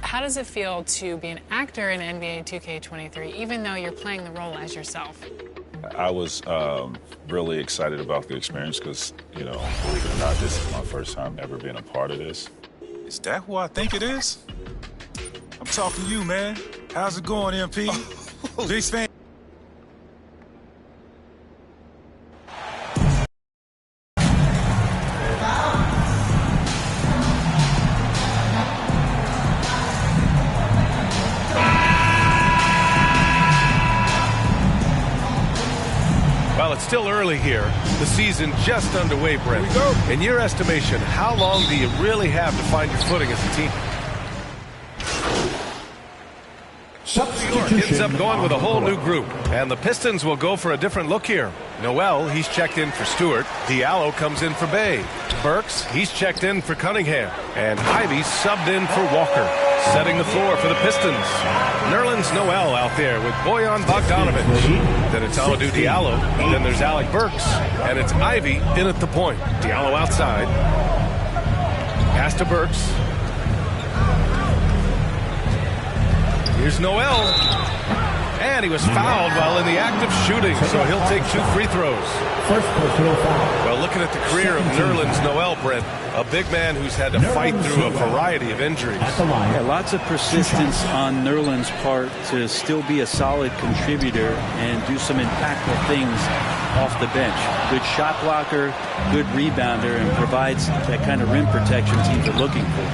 How does it feel to be an actor in NBA 2K23, even though you're playing the role as yourself? I was really excited about the experience because, you know, believe it or not, this is my first time ever being a part of this. Is that who I think it is? I'm talking to you, man. How's it going, MP? Jace fan. Well, it's still early here. The season just underway, Brent. Here we go. In your estimation, how long do you really have to find your footing as a team? New York ends up going with a whole new group, and the Pistons will go for a different look here. Noel, he's checked in for Stewart. Diallo comes in for Bay. Burks, he's checked in for Cunningham. And Ivy subbed in for Walker, setting the floor for the Pistons. Nerlens Noel out there with Bojan Bogdanovic. Then it's Amadou Diallo. Then there's Alec Burks. And it's Ivy in at the point. Diallo outside. Pass to Burks. Here's Noel. And he was fouled while in the act of shooting, so he'll take 2 free throws. First personal foul. Well, looking at the career of Nerlens Noel, Brent, a big man who's had to fight through a variety of injuries. Yeah, lots of persistence on Nerlens' part to still be a solid contributor and do some impactful things off the bench. Good shot blocker, good rebounder, and provides that kind of rim protection teams are looking for.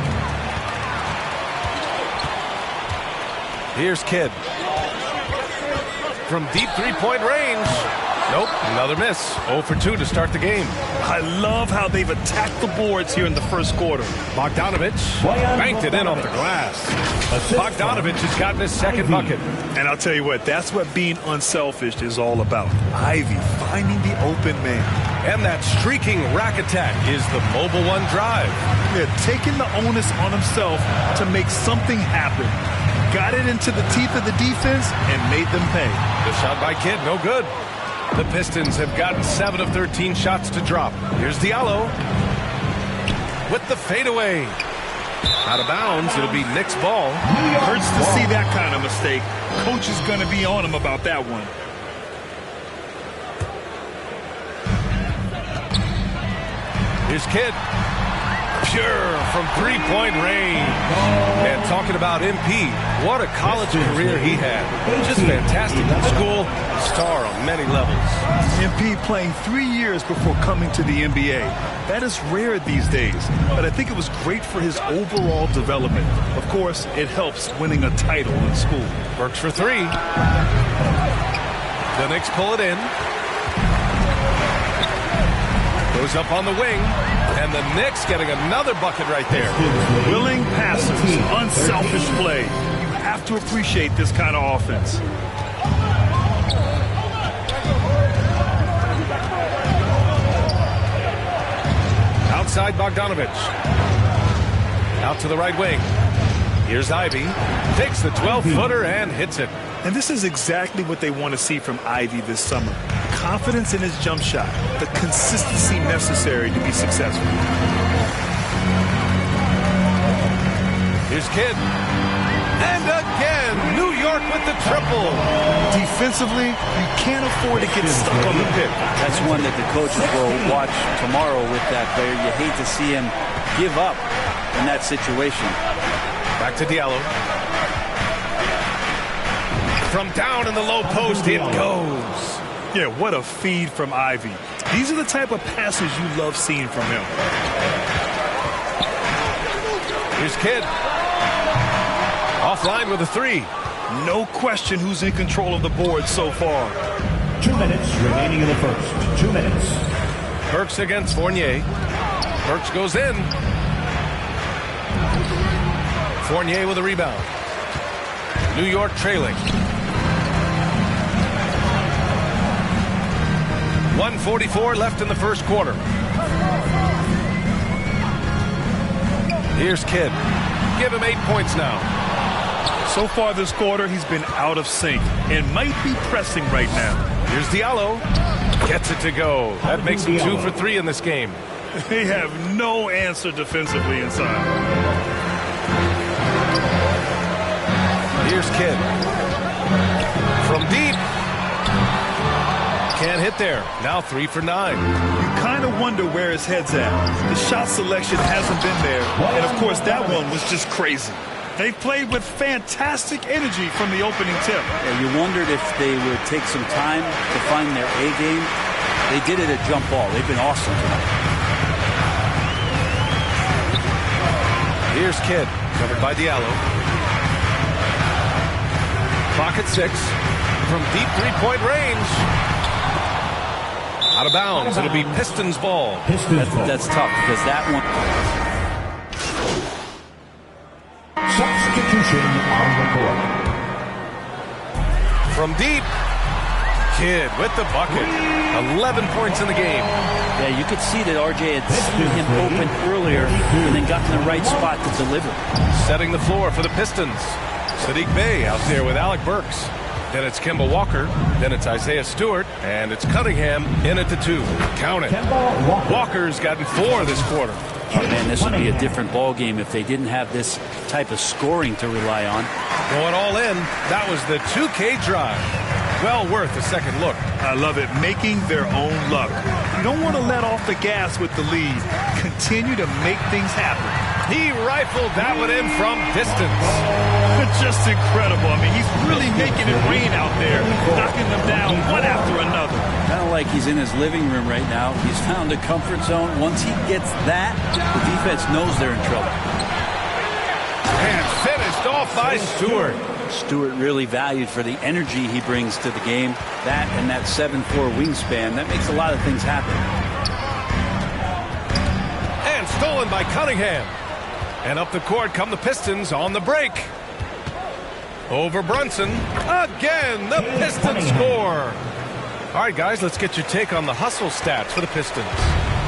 Here's Kidd. From deep three-point range. Nope, another miss. 0 for 2 to start the game. I love how they've attacked the boards here in the first quarter. Bogdanovic banked it in off the glass. Bogdanovic has gotten his second bucket. And I'll tell you what, that's what being unselfish is all about. Ivy finding the open man. And that streaking rack attack is the Mobile One drive. Yeah, taking the onus on himself to make something happen. Got it into the teeth of the defense and made them pay. The shot by Kidd, no good. The Pistons have gotten 7 of 13 shots to drop. Here's Diallo with the fadeaway. Out of bounds, it'll be Knicks' ball. Hurts to see that kind of mistake. Coach is going to be on him about that one. Here's Kidd. Pure from three-point range. And talking about MP, what a college career he had. Just fantastic in school, star on many levels. MP playing 3 years before coming to the NBA. That is rare these days, but I think it was great for his overall development. Of course, it helps winning a title in school. Burks for 3. The Knicks pull it in. Goes up on the wing. And the Knicks getting another bucket right there. Willing passes, unselfish play. You have to appreciate this kind of offense. Outside Bogdanovic. Out to the right wing. Here's Ivy. Takes the 12-footer and hits it. And this is exactly what they want to see from Ivy this summer. Confidence in his jump shot, the consistency necessary to be successful. Here's Kidd. And again, New York with the triple. Defensively, you can't afford to get stuck on the pick. That's one that the coaches will watch tomorrow with that player. You hate to see him give up in that situation. Back to Diallo. From down in the low post, it goes. Yeah, what a feed from Ivy. These are the type of passes you love seeing from him. Here's Kidd. Offline with a 3. No question who's in control of the board so far. 2 minutes remaining in the first. 2 minutes. Burks against Fournier. Burks goes in. Fournier with a rebound. New York trailing. 1:44 left in the first quarter. Here's Kidd. Give him 8 points now. So far this quarter, he's been out of sync and might be pressing right now. Here's Diallo. Gets it to go. That makes him 2 for 3 in this game. They have no answer defensively inside. Here's Kidd. From deep. Can't hit there. Now 3 for 9. You kind of wonder where his head's at. The shot selection hasn't been there. And, of course, that one was just crazy. They played with fantastic energy from the opening tip. Yeah, you wondered if they would take some time to find their A game. They did it at jump ball. They've been awesome tonight. Here's Kidd, covered by Diallo. Clock at 6. From deep three-point range. Out of bounds. It'll be Pistons ball. That's tough because that one. Substitution on the court. From deep. Kidd with the bucket. 11 points in the game. Yeah, you could see that RJ had seen him open earlier and then got in the right spot to deliver. Setting the floor for the Pistons. Sadiq Bey out there with Alec Burks. Then it's Kemba Walker. Then it's Isaiah Stewart. And it's Cunningham in at the 2. Count it. Walker's gotten 4 this quarter. Oh, man, this would be a different ball game if they didn't have this type of scoring to rely on. Going all in. That was the 2K drive. Well worth a second look. I love it. Making their own luck. You don't want to let off the gas with the lead. Continue to make things happen. He rifled that one in from distance. Just incredible. I mean, he's really making it rain out there, knocking them down one after another. Kind of like he's in his living room right now. He's found a comfort zone. Once he gets that, the defense knows they're in trouble. And finished off by Stewart. Stewart really valued for the energy he brings to the game. That and that 7'4" wingspan, that makes a lot of things happen. And stolen by Cunningham. And up the court come the Pistons on the break. Over Brunson. Again, the Pistons score. All right, guys, let's get your take on the hustle stats for the Pistons.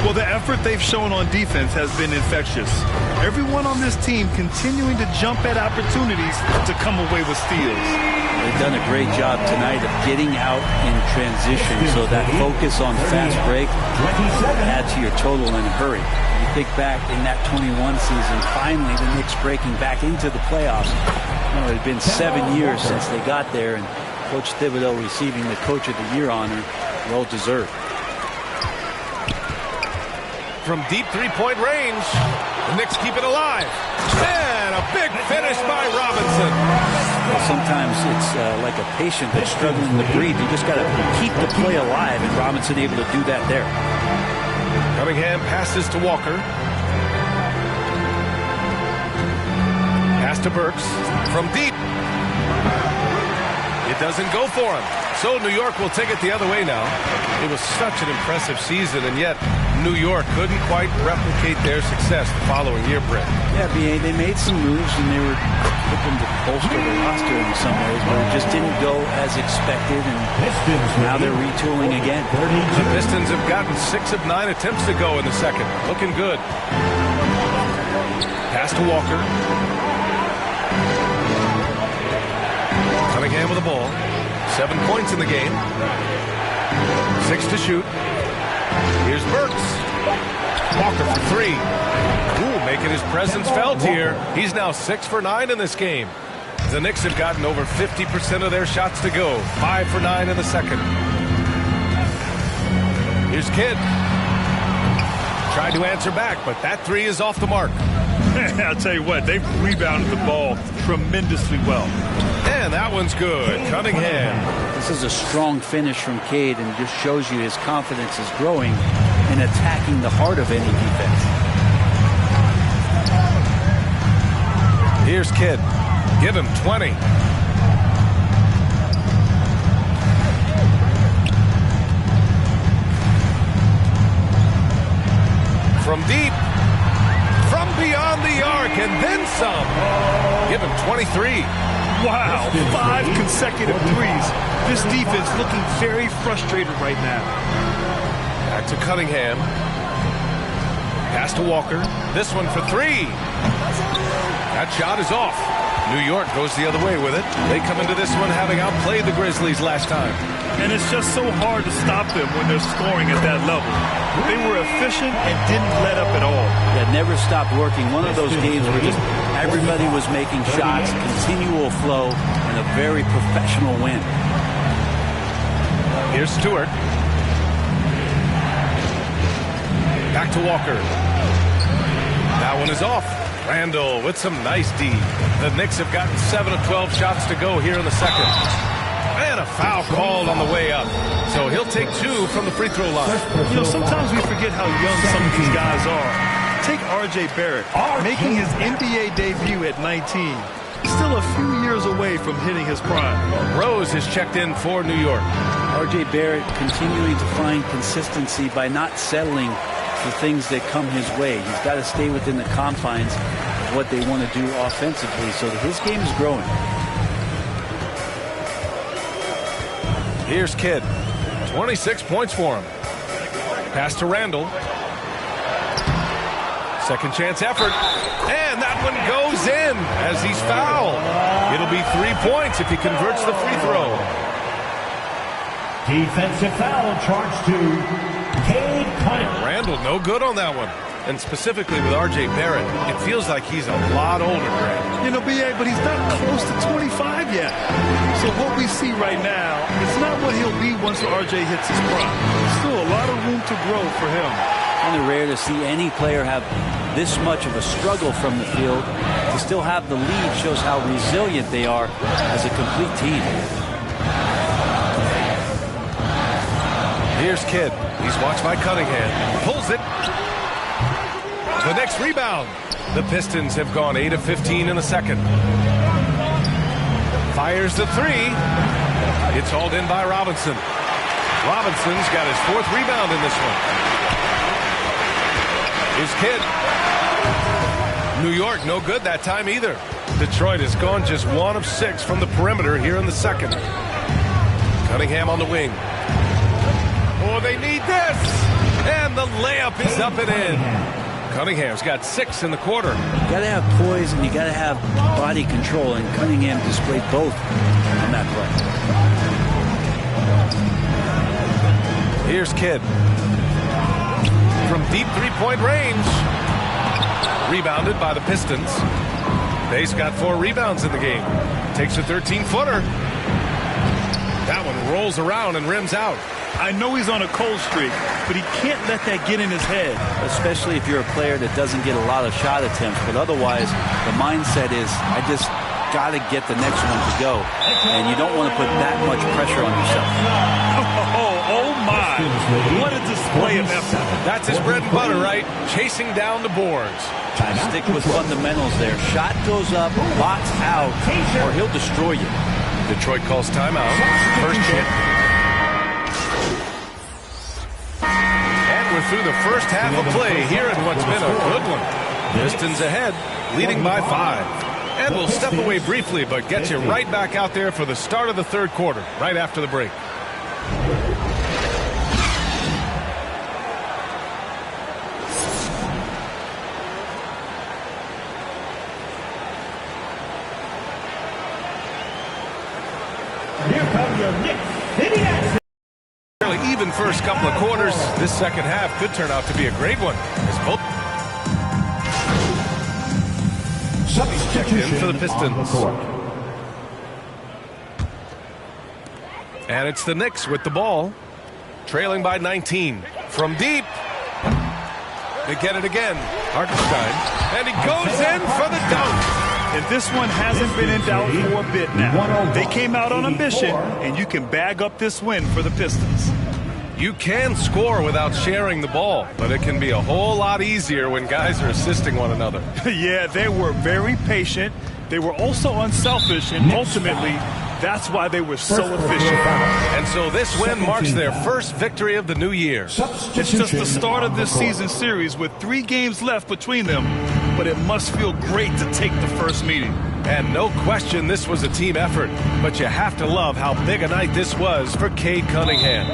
Well, the effort they've shown on defense has been infectious. Everyone on this team continuing to jump at opportunities to come away with steals. They've done a great job tonight of getting out in transition, so that focus on fast break add to your total in a hurry. You think back in that 21 season, finally the Knicks breaking back into the playoffs. You know, it had been 7 years since they got there, and Coach Thibodeau receiving the Coach of the Year honor, well deserved. From deep three-point range, the Knicks keep it alive. And a big finish by Robinson. Well, sometimes it's like a patient that's struggling to breathe. You just got to keep the play alive, and Robinson able to do that there. Cunningham passes to Walker. Pass to Burks. From deep. It doesn't go for him. So New York will take it the other way now. It was such an impressive season, and yet New York couldn't quite replicate their success the following year, Brett. Yeah, B.A., they made some moves, and they were looking to bolster the roster in some ways, but it just didn't go as expected, and now they're retooling again. The Pistons have gotten 6 of 9 attempts to go in the second. Looking good. Pass to Walker. Cunningham with the ball. 7 points in the game. 6 to shoot. Here's Burks. Walker for 3. Ooh, making his presence felt here. He's now 6 for 9 in this game. The Knicks have gotten over 50% of their shots to go. 5 for 9 in the second. Here's Kidd. Tried to answer back, but that 3 is off the mark. I'll tell you what, they've rebounded the ball tremendously well. And that one's good. Cunningham. This is a strong finish from Cade, and just shows you his confidence is growing in attacking the heart of any defense. Here's Kidd. Give him 20. From deep. From beyond the arc, and then some. Give him 23. Wow, 5 consecutive threes. This defense looking very frustrated right now. Back to Cunningham. Pass to Walker. This one for 3. That shot is off. New York goes the other way with it. They come into this one having outplayed the Grizzlies last time. And it's just so hard to stop them when they're scoring at that level. They were efficient and didn't let up at all. Yeah, never stopped working. One of those games where just everybody was making shots, continual flow, and a very professional win. Here's Stewart. Back to Walker. That one is off. Randall with some nice D. The Knicks have gotten 7 of 12 shots to go here in the second. And a foul called on the way up. So he'll take 2 from the free throw line. You know, sometimes we forget how young some of these guys are. Take R.J. Barrett, making his NBA debut at 19. Still a few years away from hitting his prime. Rose is checked in for New York. R.J. Barrett continuing to find consistency by not settling for things that come his way. He's got to stay within the confines of what they want to do offensively, so that his game is growing. Here's Kidd. 26 points for him. Pass to Randall. Second chance effort. And that one goes in as he's fouled. It'll be 3 points if he converts the free throw. Defensive foul charged to Cade Cunningham. Randall no good on that one. And specifically with R.J. Barrett, it feels like he's a lot older, Greg. You know, B.A., but he's not close to 25 yet. So what we see right now is not what he'll be once R.J. hits his prime. Still a lot of room to grow for him. Kind of rare to see any player have this much of a struggle from the field. To still have the lead shows how resilient they are as a complete team. Here's Kidd. He's watched by Cunningham. Pulls it. The next rebound. The Pistons have gone 8 of 15 in the second. Fires the 3. It's hauled in by Robinson. Robinson's got his 4th rebound in this one. Here's Kidd. New York no good that time either. Detroit has gone just 1 of 6 from the perimeter here in the second. Cunningham on the wing. Oh, they need this! And the layup is up and in. Cunningham's got 6 in the quarter. You got to have poise and you got to have body control, and Cunningham displayed both on that play. Here's Kidd. From deep three-point range. Rebounded by the Pistons. Bay's got 4 rebounds in the game. Takes a 13-footer. That one rolls around and rims out. I know he's on a cold streak, but he can't let that get in his head. Especially if you're a player that doesn't get a lot of shot attempts. But otherwise, the mindset is, I just got to get the next one to go. And you don't want to put that much pressure on yourself. Oh my. What a display of effort. That's his bread and butter, right? Chasing down the boards. Stick with fundamentals there. Shot goes up, box out, or he'll destroy you. Detroit calls timeout. First chance. We're through the first half of play here in what's been a good one. Pistons ahead, leading by 5. And we'll step away briefly, but get you right back out there for the start of the third quarter, right after the break. Here come your Knicks in the action. Even first couple of quarters, this second half could turn out to be a great one. As both Substitution in for the Pistons. And it's the Knicks with the ball, trailing by 19. From deep, they get it again. Hartenstein, and he goes in for the dunk. And this one hasn't been in doubt for a bit now. They came out on a mission, and you can bag up this win for the Pistons. You can score without sharing the ball, but it can be a whole lot easier when guys are assisting one another. Yeah, they were very patient. They were also unselfish, and ultimately, that's why they were so efficient. And so this win marks their first victory of the new year. It's just the start of this season series with 3 games left between them, but it must feel great to take the first meeting. And no question this was a team effort, but you have to love how big a night this was for Cade Cunningham.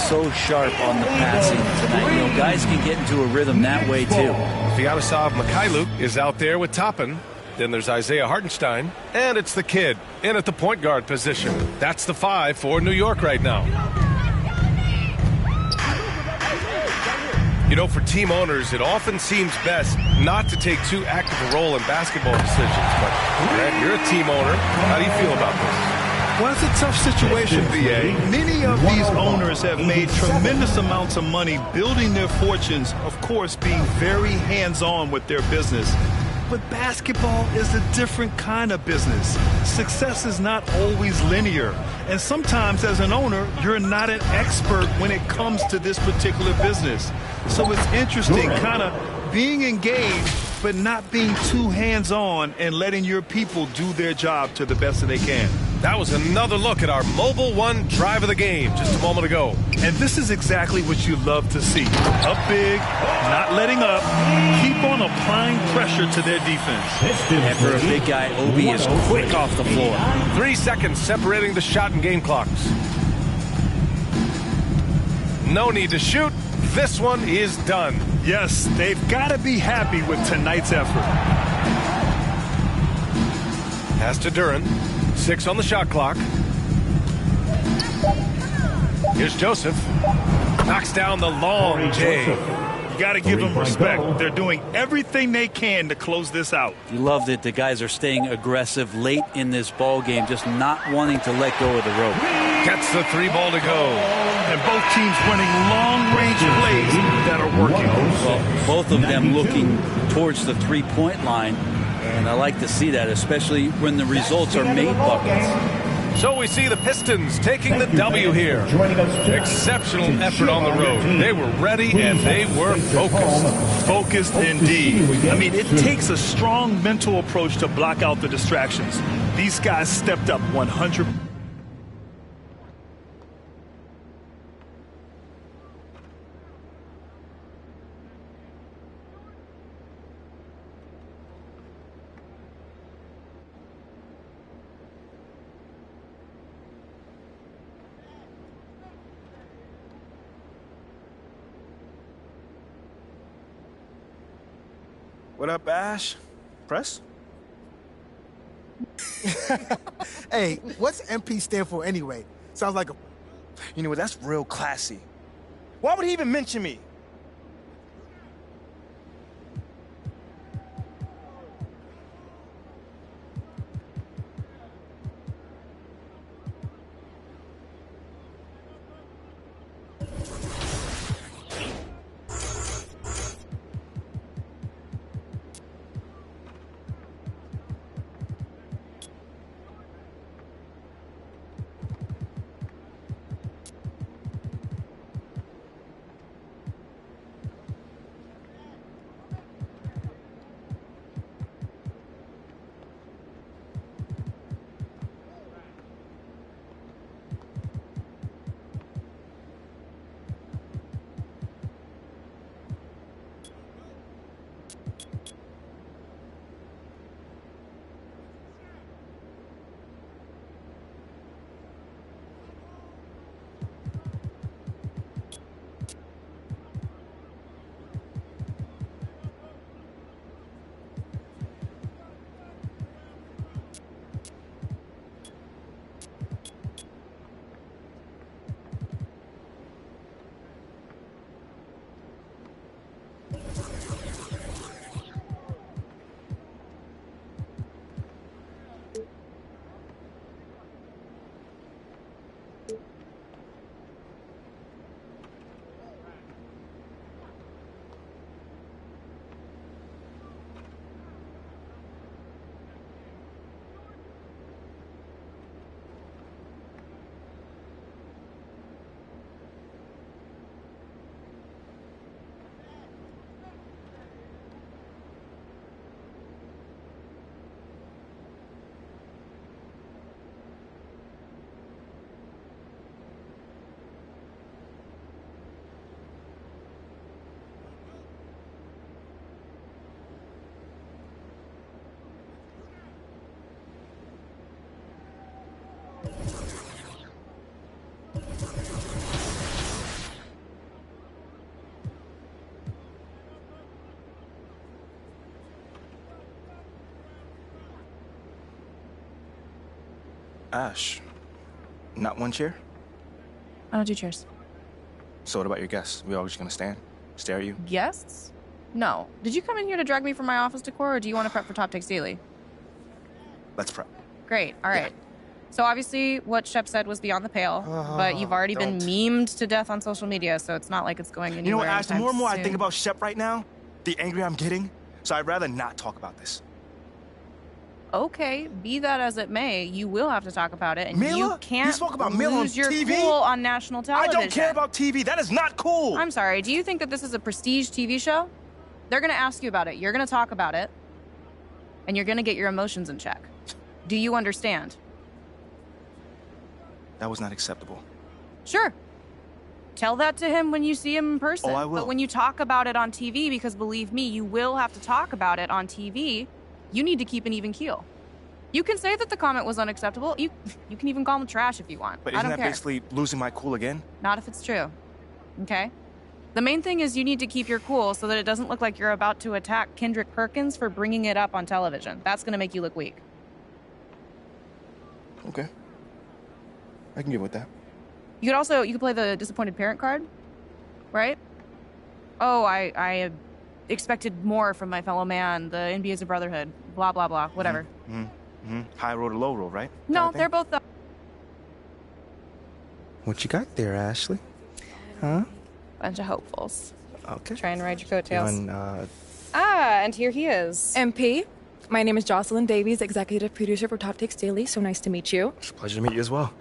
So sharp on the passing tonight. You know, guys can get into a rhythm that way too. Sviatoslav Mikhailuk is out there with Toppin. Then there's Isaiah Hartenstein, and it's the kid in at the point guard position. That's the 5 for New York right now. You know, for team owners, it often seems best not to take too active a role in basketball decisions. But, Grant, you're a team owner. How do you feel about this? Well, it's a tough situation, VA. Many of these owners have made tremendous amounts of money building their fortunes, of course, being very hands-on with their business. But basketball is a different kind of business. Success is not always linear. And sometimes as an owner, you're not an expert when it comes to this particular business. So it's interesting kind of being engaged, but not being too hands-on and letting your people do their job to the best that they can. That was another look at our Mobile One drive of the game just a moment ago. And this is exactly what you love to see. Up big, not letting up, keep on applying pressure to their defense. And for a big guy, Obi is quick off the floor. 3 seconds separating the shot and game clocks. No need to shoot. This one is done. Yes, they've got to be happy with tonight's effort. Pass to Duren. 6 on the shot clock. Here's Joseph. Knocks down the long J. You got to give them respect. They're doing everything they can to close this out. You love that the guys are staying aggressive late in this ball game, just not wanting to let go of the rope. Gets the 3 ball to go. And both teams running long-range plays that are working. Well, both of them looking towards the three-point line. And I like to see that, especially when the results are made buckets. So we see the Pistons taking the W here. Exceptional effort on the road. They were ready and they were focused. Focused indeed. I mean, it takes a strong mental approach to block out the distractions. These guys stepped up 100%. What up, Ash? Press? Hey, what's MP stand for anyway? Sounds like a... You know what, that's real classy. Why would he even mention me? Ash, not one chair? I don't do chairs. So what about your guests? We all just gonna stand? Stare at you? Guests? No. Did you come in here to drag me from my office decor, or do you want to prep for Top Takes Daily? Let's prep. Great. All right. So obviously what Shep said was beyond the pale, but you've already been memed to death on social media, so it's not like it's going anywhere. You know what, Ash, the more and more I soon. think about Shep right now, the angrier I'm getting, so I'd rather not talk about this. Okay, be that as it may, you will have to talk about it, and Mila? you can't You spoke about Mila on lose your TV? cool on national television. I don't care about TV. That is not cool. I'm sorry, do you think that this is a prestige TV show? They're gonna ask you about it, you're gonna talk about it, and you're gonna get your emotions in check. Do you understand? That was not acceptable. Sure. Tell that to him when you see him in person. Oh, I will. But when you talk about it on TV, because believe me, you will have to talk about it on TV, you need to keep an even keel. You can say that the comment was unacceptable. You can even call him trash if you want. But I isn't don't that care. basically losing my cool again? Not if it's true. Okay? The main thing is you need to keep your cool so that it doesn't look like you're about to attack Kendrick Perkins for bringing it up on television. That's going to make you look weak. Okay. I can get with that. You could play the disappointed parent card, right? Oh, I expected more from my fellow man. The NBA is a brotherhood. Blah, blah, blah. Whatever. High road or low road, right? No, they're both the... What you got there, Ashley? Huh? Bunch of hopefuls. Okay. Try and ride your coattails. And, and here he is. MP, my name is Jocelyn Davies, executive producer for Top Takes Daily. So nice to meet you. It's a pleasure to meet you as well.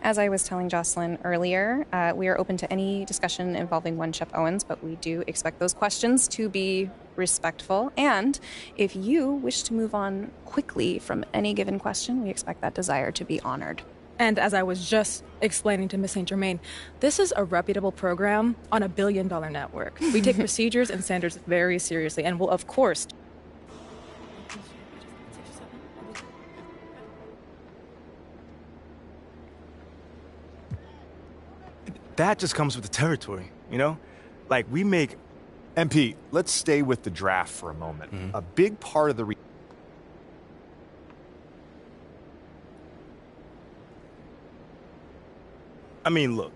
As I was telling Jocelyn earlier, we are open to any discussion involving one Shep Owens, but we do expect those questions to be respectful. And if you wish to move on quickly from any given question, we expect that desire to be honored. And as I was just explaining to Ms. St. Germain, this is a reputable program on a billion-dollar network. We take procedures and standards very seriously and will, of course... That just comes with the territory, you know? Like, we make... MP, let's stay with the draft for a moment. A big part of the... I mean, look.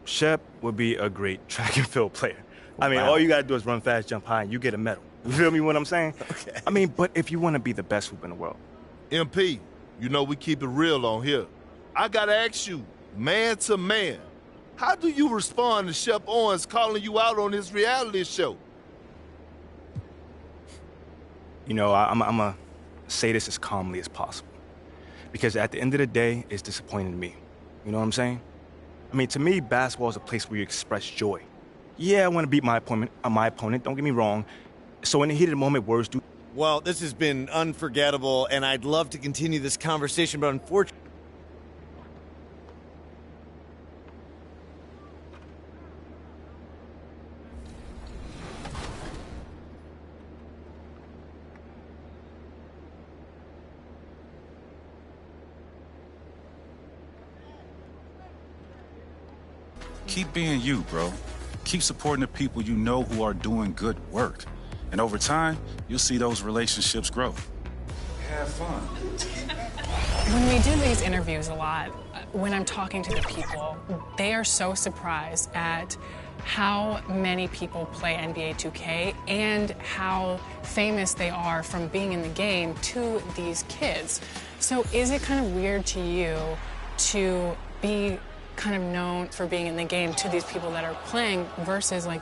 Shep would be a great track and field player. I mean, all you gotta do is run fast, jump high, and you get a medal. You feel me what I'm saying? Okay. I mean, but if you want to be the best hoop in the world... MP, you know we keep it real on here. I gotta ask you, man to man, how do you respond to Shep Owens calling you out on his reality show? You know, I'm gonna say this as calmly as possible. Because at the end of the day, it's disappointing to me. You know what I'm saying? I mean, to me, basketball is a place where you express joy. Yeah, I want to beat my opponent, don't get me wrong. So in the heat of the moment, words do... Well, this has been unforgettable, and I'd love to continue this conversation, but unfortunately... Keep being you, bro. Keep supporting the people you know who are doing good work. And over time, you'll see those relationships grow. Have fun. When we do these interviews a lot, when I'm talking to the people, they are so surprised at how many people play NBA 2K and how famous they are from being in the game to these kids. So is it kind of weird to you to be kind of known for being in the game to these people that are playing versus like...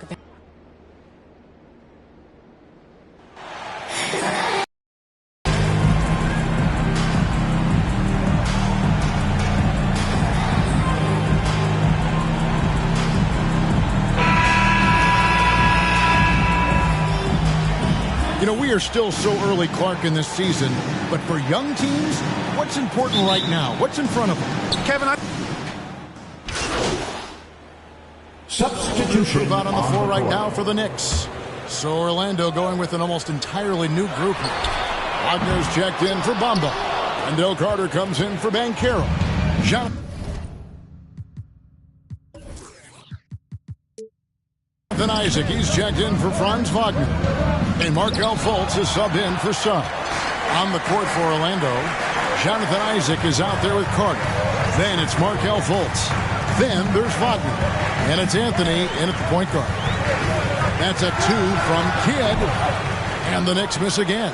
You know, we are still so early, Clark, in this season, but for young teams, what's important right now? What's in front of them? Kevin, Substitution out on the floor right now for the Knicks. So Orlando going with an almost entirely new group. Wagner's checked in for Bamba. Wendell Carter comes in for Banchero. Jonathan Isaac, he's checked in for Franz Wagner. And Markelle Fultz is subbed in for Sun. On the court for Orlando, Jonathan Isaac is out there with Carter. Then it's Markelle Fultz. Then there's Wagner. And it's Anthony in at the point guard. That's a 2 from Kidd. And the Knicks miss again.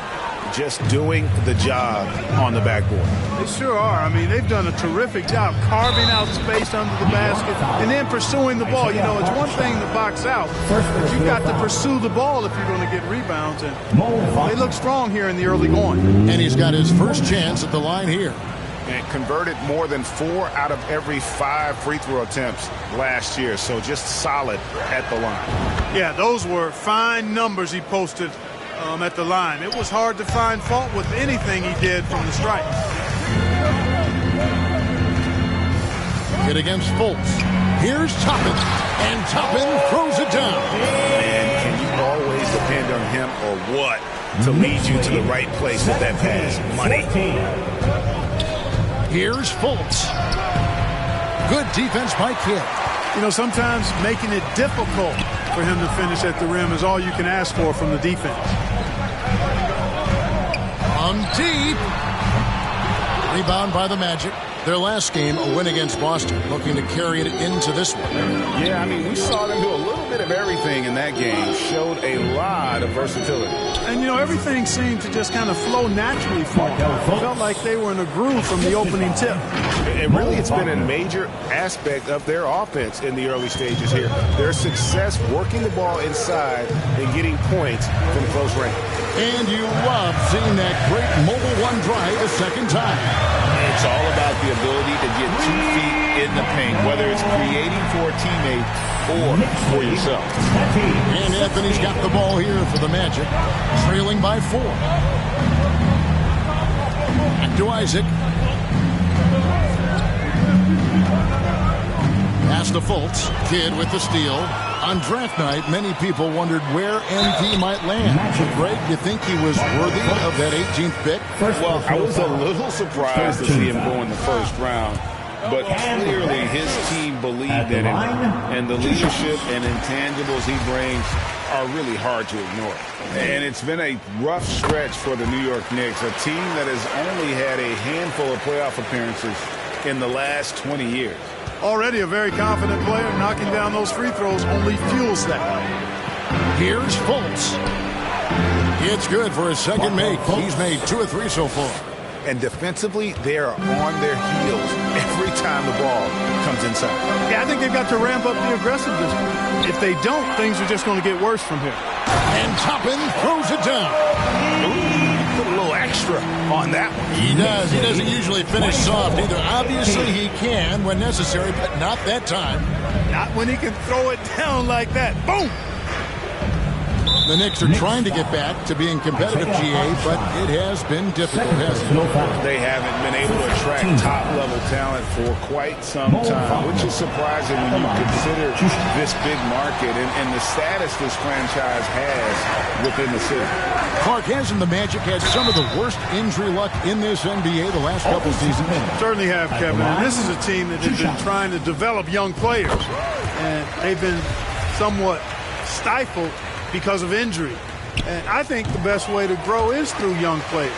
Just doing the job on the backboard. They sure are. I mean, they've done a terrific job carving out space under the basket and then pursuing the ball. You know, it's one thing to box out, but you've got to pursue the ball if you're going to get rebounds. And they look strong here in the early going. And he's got his first chance at the line here. And converted more than 4 out of every 5 free throw attempts last year. So just solid at the line. Yeah, those were fine numbers he posted at the line. It was hard to find fault with anything he did from the stripe. Hit against Fultz. Here's Toppin. And Toppin throws it down. And can you always depend on him or what to lead you to the right place with that pass? Money. Here's Fultz. Good defense by Kidd. You know, sometimes making it difficult for him to finish at the rim is all you can ask for from the defense. From deep. Rebound by the Magic. Their last game, a win against Boston, looking to carry it into this one. Yeah, I mean, we saw them do a little bit of everything in that game. Showed a lot of versatility. And, you know, everything seemed to just kind of flow naturally for them. It felt like they were in a groove from the opening tip. And really, it's been a major aspect of their offense in the early stages here. Their success working the ball inside and getting points from close range. And you love seeing that great mobile one drive a second time. It's all about the ability to get 2 feet in the paint, whether it's creating for a teammate or for yourself. And Anthony's got the ball here for the Magic, trailing by 4. Back to Isaac. Pass to Fultz. Kidd with the steal. On draft night, many people wondered where NP might land. Greg, you think he was worthy of that 18th pick? Well, I was a little surprised to see him go in the first round. But clearly his team believed in him. And the leadership and intangibles he brings are really hard to ignore. And it's been a rough stretch for the New York Knicks, a team that has only had a handful of playoff appearances in the last 20 years. Already a very confident player. Knocking down those free throws only fuels that. Here's Fultz. It's good for his second make. He's made 2 or 3 so far. And defensively, they are on their heels every time the ball comes inside. Yeah, I think they've got to ramp up the aggressiveness. If they don't, things are just going to get worse from here. And Toppin throws it down. Ooh, put a little extra on that one. He does. He doesn't usually finish soft either. Obviously, he can when necessary, but not that time. Not when he can throw it down like that. Boom! The Knicks are trying to get back to being competitive, GA, but it has been difficult, hasn't it? They haven't been able to attract top-level talent for quite some time, which is surprising when you consider this big market and the status this franchise has within the city. Clark, hasn't the Magic had some of the worst injury luck in this NBA the last couple seasons? Certainly have, Kevin. And this is a team that has been trying to develop young players, and they've been somewhat stifled because of injury. And I think the best way to grow is through young players.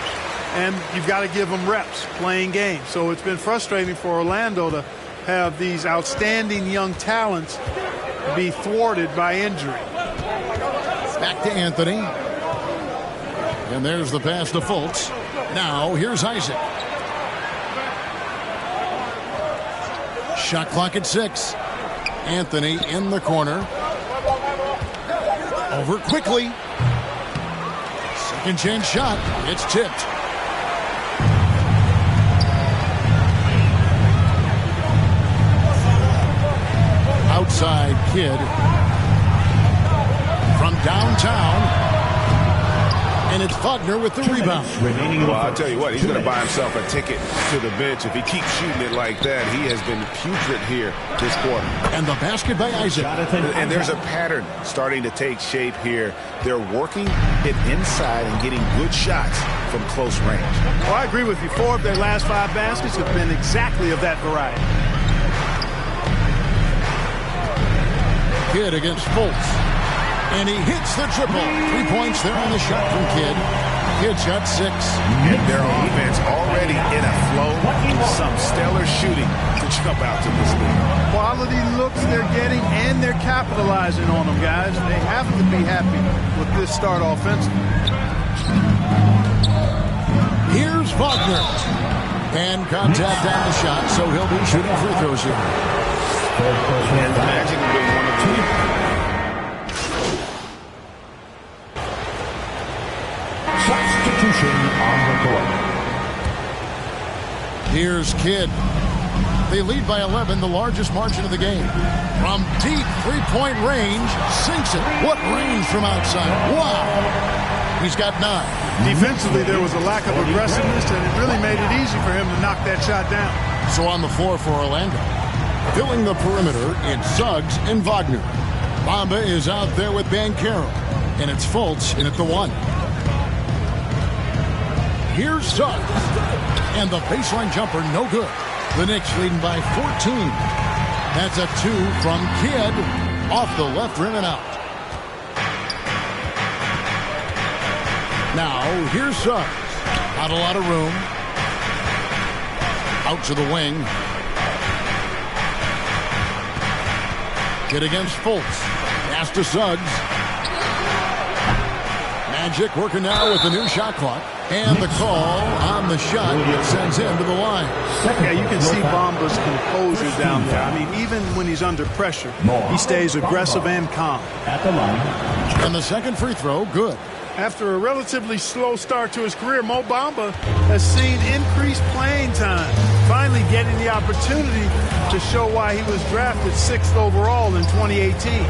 And you've got to give them reps, playing games. So it's been frustrating for Orlando to have these outstanding young talents be thwarted by injury. Back to Anthony. And there's the pass to Fultz. Now here's Isaac. Shot clock at 6. Anthony in the corner. Over quickly. Second chance shot. It's tipped. Outside Kidd. From downtown. And it's Wagner with the rebound. Well, I'll tell you what, he's going to buy himself a ticket to the bench. If he keeps shooting it like that, he has been putrid here this quarter. And the basket by Isaac. And there's a pattern starting to take shape here. They're working it inside and getting good shots from close range. Well, I agree with you. 4 of their last 5 baskets have been exactly of that variety. Kidd against Fultz. And he hits the triple. 3 points there on the shot from Kidd. Kidd shot 6. And their offense already in a flow. Some stellar shooting to jump out to this league. Quality looks they're getting, and they're capitalizing on them, guys. They have to be happy with this start offensively. Here's Wagner. And contact on the shot, so he'll be shooting free throws here. And the Magic have been one of two. Substitution on the court. Here's Kidd. They lead by 11, the largest margin of the game. From deep three-point range, sinks it. What range from outside? Wow. He's got 9. Defensively, there was a lack of aggressiveness, and it really made it easy for him to knock that shot down. So on the floor for Orlando. Filling the perimeter, it's Suggs and Wagner. Bamba is out there with Banchero, and it's Fultz in at the 1. Here's Suggs. And the baseline jumper, no good. The Knicks leading by 14. That's a 2 from Kidd. Off the left rim and out. Now, here's Suggs. Not a lot of room. Out to the wing. Kidd against Fultz. Pass to Suggs. Magic working now with the new shot clock. And the call on the shot sends him to the line. Yeah, you can see Bamba's composure down there. I mean, even when he's under pressure, he stays aggressive and calm. At the line. And the second free throw, good. After a relatively slow start to his career, Mo Bamba has seen increased playing time, finally getting the opportunity to show why he was drafted 6th overall in 2018.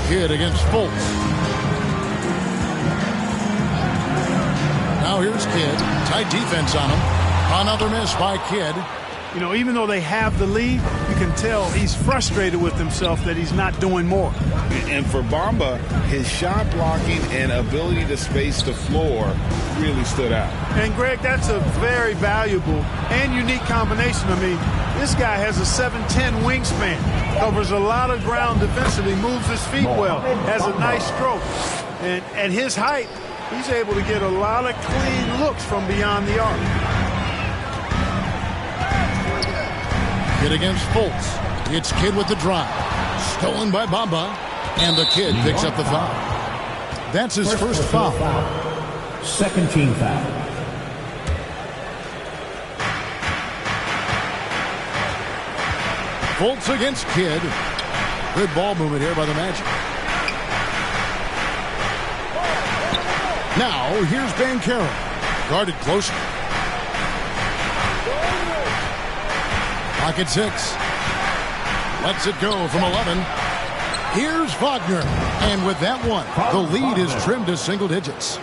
Kidd against Fultz. Now here's Kidd. Tight defense on him. Another miss by Kidd. You know, even though they have the lead, you can tell he's frustrated with himself that he's not doing more. And for Bamba, his shot blocking and ability to space the floor really stood out. And Greg, that's a very valuable and unique combination. I mean, this guy has a 7'10" wingspan, covers a lot of ground defensively, moves his feet well, has a nice stroke. And at his height, he's able to get a lot of clean looks from beyond the arc. Kidd against Fultz. It's Kidd with the drive. Stolen by Bamba. And the Kidd picks up the foul. That's his first foul. Second team foul. Fultz against Kidd. Good ball movement here by the Magic. Now, here's Banchero. Guarded closely. Pocket 6. Lets it go from 11. Here's Wagner. And with that one, the lead is trimmed to single digits.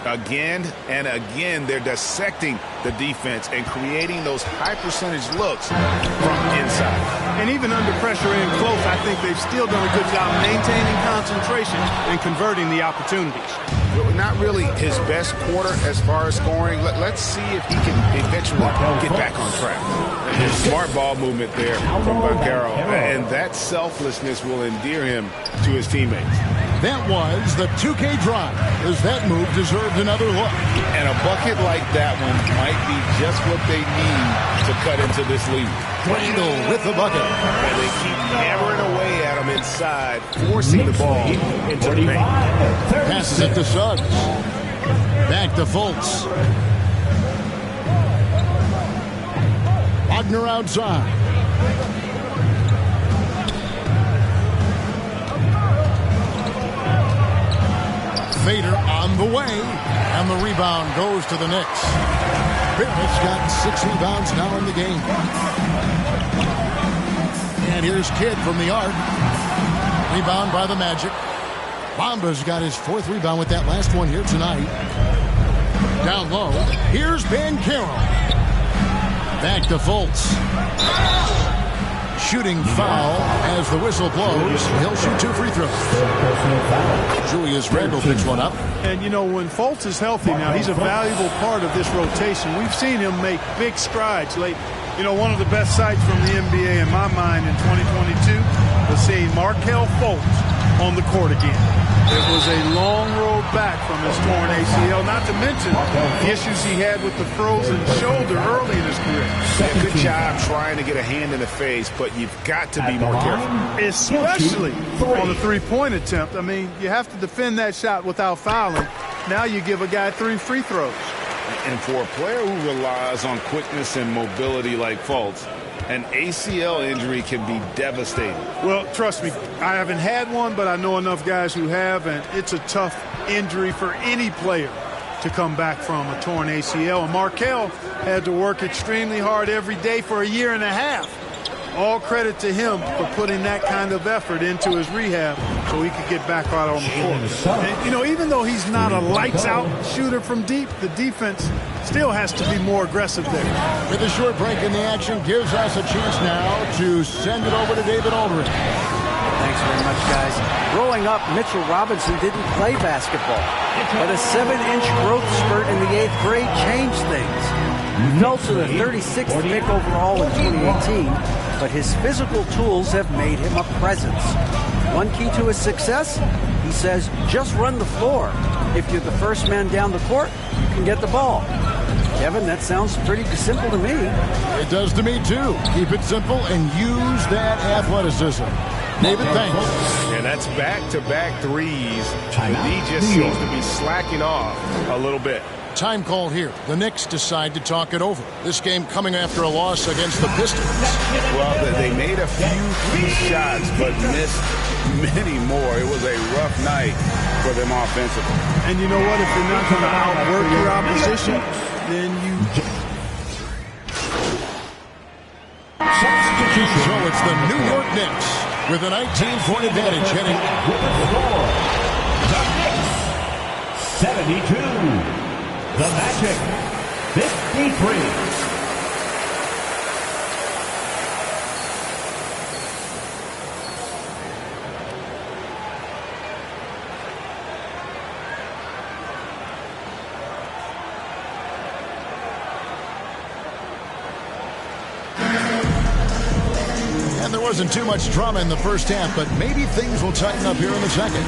Again and again, they're dissecting the defense and creating those high percentage looks from inside. And even under pressure and close, I think they've still done a good job maintaining concentration and converting the opportunities. Not really his best quarter as far as scoring. Let's see if he can eventually get back on track. There's smart ball movement there from Banchero, and that selflessness will endear him to his teammates. That was the 2K drive, as that move deserved another look. And a bucket like that one might be just what they need to cut into this lead. Randall with the bucket. And they keep hammering away at him inside, forcing the ball into the paint. Passes it to Suggs. Back to Fultz. Wagner outside. Fader on the way, and the rebound goes to the Knicks. Barrett's got 6 rebounds now in the game. And here's Kidd from the arc. Rebound by the Magic. Bamba's got his 4th rebound with that last one here tonight. Down low, here's Banchero. Back to Fultz. Shooting foul as the whistle blows. He'll shoot 2 free throws. Julius Randle picks one up. And, you know, when Fultz is healthy now, he's a valuable part of this rotation. We've seen him make big strides late. You know, one of the best sights from the NBA in my mind in 2022 was seeing Markelle Fultz on the court again. It was a long road back from his torn ACL, not to mention the issues he had with the frozen shoulder early in his career. Yeah, good job trying to get a hand in the face, but you've got to be more careful. Especially on the three-point attempt. I mean, you have to defend that shot without fouling. Now you give a guy 3 free throws. And for a player who relies on quickness and mobility like Fultz, an ACL injury can be devastating. Well, trust me, I haven't had one, but I know enough guys who have, and it's a tough injury for any player to come back from, a torn ACL. And Markelle had to work extremely hard every day for a year and a half. All credit to him for putting that kind of effort into his rehab so he could get back out on the court. And, you know, even though he's not a lights-out shooter from deep, the defense still has to be more aggressive there. With a short break in the action, gives us a chance now to send it over to David Aldridge. Thanks very much, guys. Growing up, Mitchell Robinson didn't play basketball, but a 7-inch growth spurt in the 8th grade changed things. He fell to the 36th pick overall in 2018, but his physical tools have made him a presence. One key to his success, he says, just run the floor. If you're the first man down the court, you can get the ball. Kevin, that sounds pretty simple to me. It does to me, too. Keep it simple and use that athleticism. David, thanks. And that's back-to-back threes. The D just seems to be slacking off a little bit. Time call here. The Knicks decide to talk it over. This game coming after a loss against the Pistons. Well, they made a few key shots, but missed many more. It was a rough night for them offensively. And you know what? If you're not going to outwork your opposition, then you... So it's the New York Knicks with a 19-point advantage heading... The Knicks, 72. The Magic, 53. And there wasn't too much drama in the first half, but maybe things will tighten up here in the second.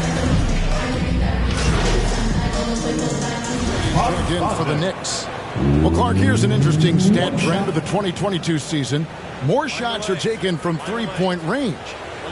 Again for the Knicks. Well, Clark, here's an interesting stat trend of the 2022 season. More shots are taken from three-point range,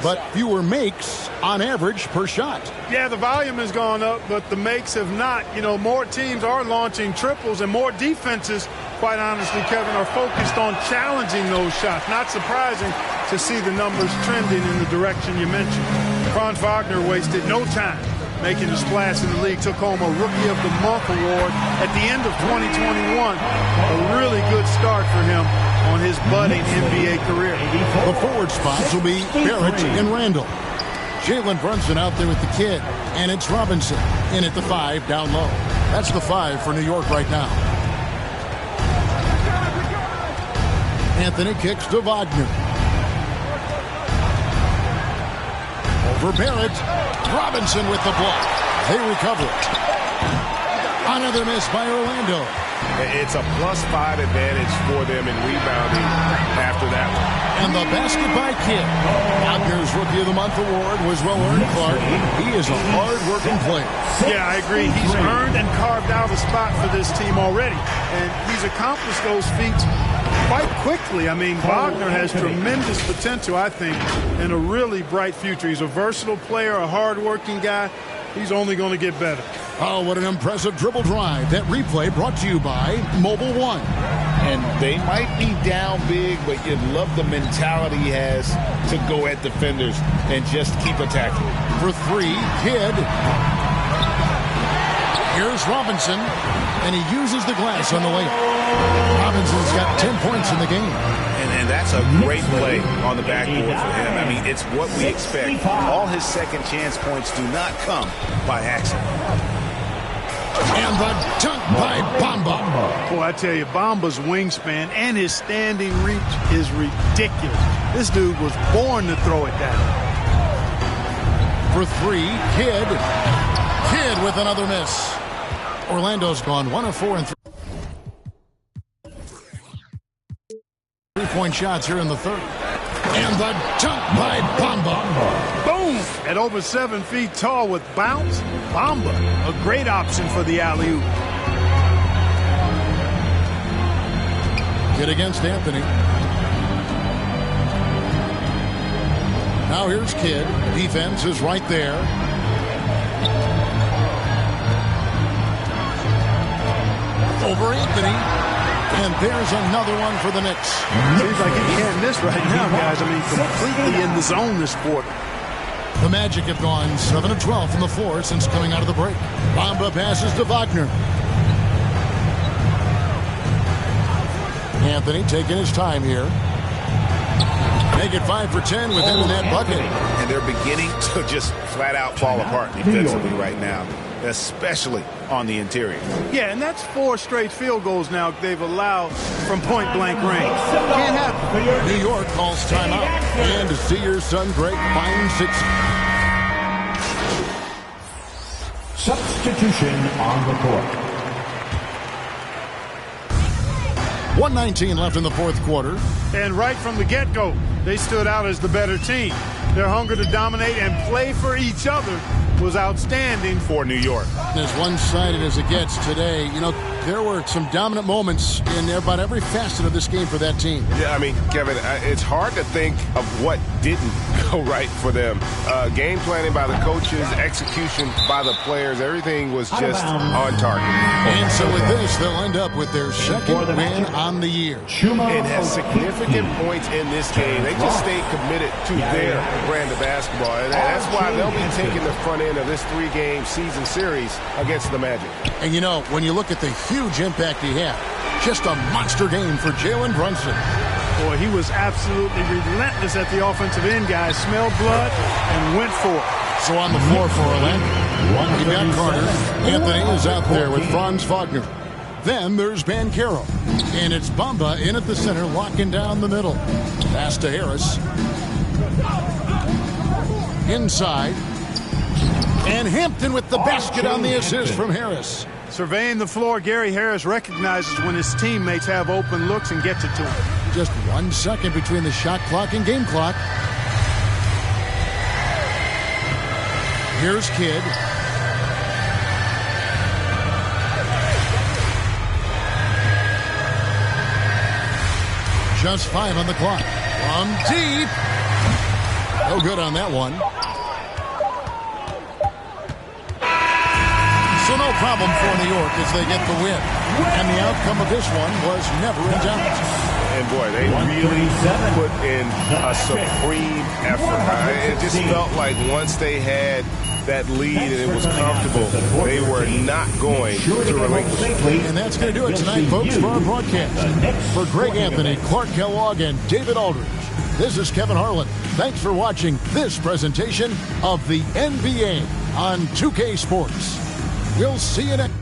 but fewer makes on average per shot. Yeah, the volume has gone up, but the makes have not. You know, more teams are launching triples, and more defenses, quite honestly, Kevin, are focused on challenging those shots. Not surprising to see the numbers trending in the direction you mentioned. Franz Wagner wasted no time making a splash in the league, took home a Rookie of the Month award at the end of 2021. A really good start for him on his budding NBA career. The forward spots will be Barrett and Randall. Jalen Brunson out there with the kid, and it's Robinson in at the 5 down low. That's the 5 for New York right now. Anthony kicks to Wagner. Over Barrett. Robinson with the block. They recover it. Another miss by Orlando. It's a +5 advantage for them in rebounding after that one. And the basket by Kidd. Wagner's Rookie of the Month award was well-earned, Clark. He is a hard-working player. Yeah, I agree. He's earned and carved out a spot for this team already. And he's accomplished those feats quite quickly. I mean, Wagner has tremendous potential, I think, and a really bright future. He's a versatile player, a hard-working guy. He's only going to get better. Oh, what an impressive dribble drive. That replay brought to you by Mobile One. And they might be down big, but you'd love the mentality he has to go at defenders and just keep attacking. For 3, Kidd. Here's Robinson, and he uses the glass on the layup. Robinson's got 10 points in the game. And that's a great play on the backboard for him. I mean, it's what we expect. All his second chance points do not come by accident. And the dunk by Bamba. Boy, I tell you, Bamba's wingspan and his standing reach is ridiculous. This dude was born to throw it down. For 3, Kidd. Kidd with another miss. Orlando's gone 1 of 4 and 3. 3-point shots here in the third. And the dunk by Bamba. Boom! At over 7 feet tall with bounce, Bamba, a great option for the alley-oop. Get against Anthony. Now here's Kidd. Defense is right there. Over Anthony. And there's another one for the Knicks. Seems like he can't miss right now, guys. I mean, completely in the zone this quarter. The Magic have gone 7 of 12 from the floor since coming out of the break. Bamba passes to Wagner. Anthony taking his time here. Make it 5 for 10 with him in that bucket. And they're beginning to just flat out fall apart defensively right now, especially on the interior. Yeah, and that's 4 straight field goals now they've allowed from point-blank range. Can't happen. New York calls timeout. And to see your son Greg finds it. Substitution on the court. 1:19 left in the fourth quarter. And right from the get-go, they stood out as the better team. Their hunger to dominate and play for each other was outstanding for New York. As one-sided as it gets today, you know, there were some dominant moments in about every facet of this game for that team. Yeah, I mean, Kevin, it's hard to think of what didn't go right for them. Game planning by the coaches, execution by the players, everything was just on target. And so with this, they'll end up with their second win on the year. And has significant points in this game. They just stayed committed to their brand of basketball. And that's why they'll be taking the front end of this 3-game season series against the Magic. And you know, when you look at the huge impact he had, just a monster game for Jalen Brunson. Boy, he was absolutely relentless at the offensive end, guys. Smelled blood and went for it. So on the floor for Orlando, you've got Carter. Anthony is out there with Franz Wagner. Then there's Banchero. And it's Bamba in at the center, locking down the middle. Pass to Harris. Inside. And Hampton with the basket on the assist from Harris. Surveying the floor, Gary Harris recognizes when his teammates have open looks and gets it to him. Just 1 second between the shot clock and game clock. Here's Kidd. Just 5 on the clock. From deep. No good on that one. So no problem for New York as they get the win. And the outcome of this one was never in doubt. And boy, they really put in a supreme effort. It just felt like once they had that lead and it was comfortable, they were not going to relinquish. And that's going to do it tonight, folks, for our broadcast. For Greg Anthony, Clark Kellogg, and David Aldridge, this is Kevin Harlan. Thanks for watching this presentation of the NBA on 2K Sports. We'll see you next.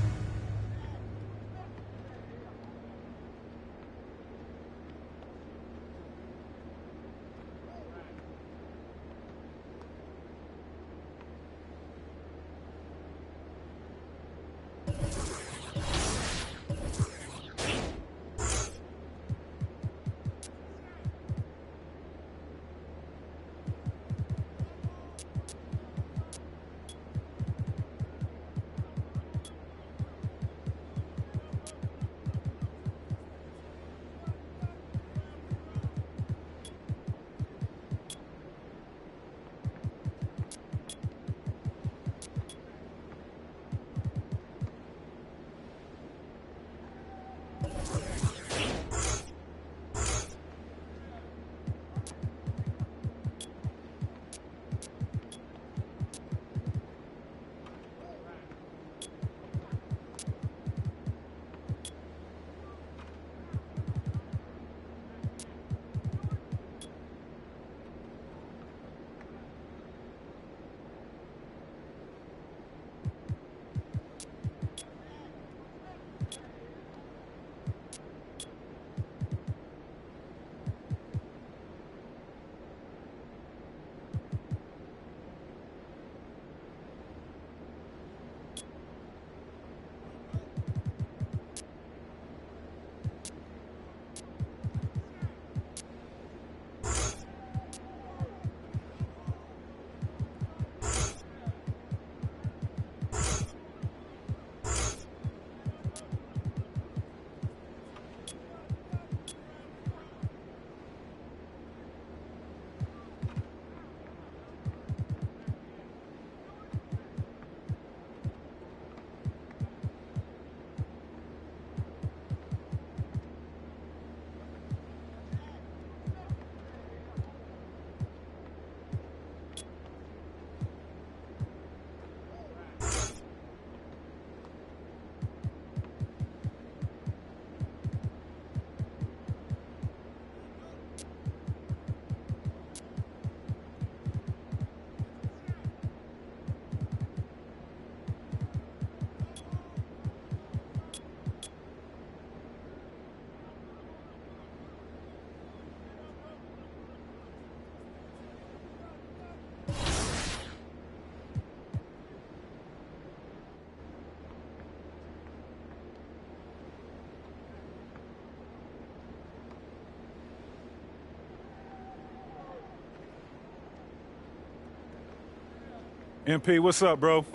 MP, what's up, bro?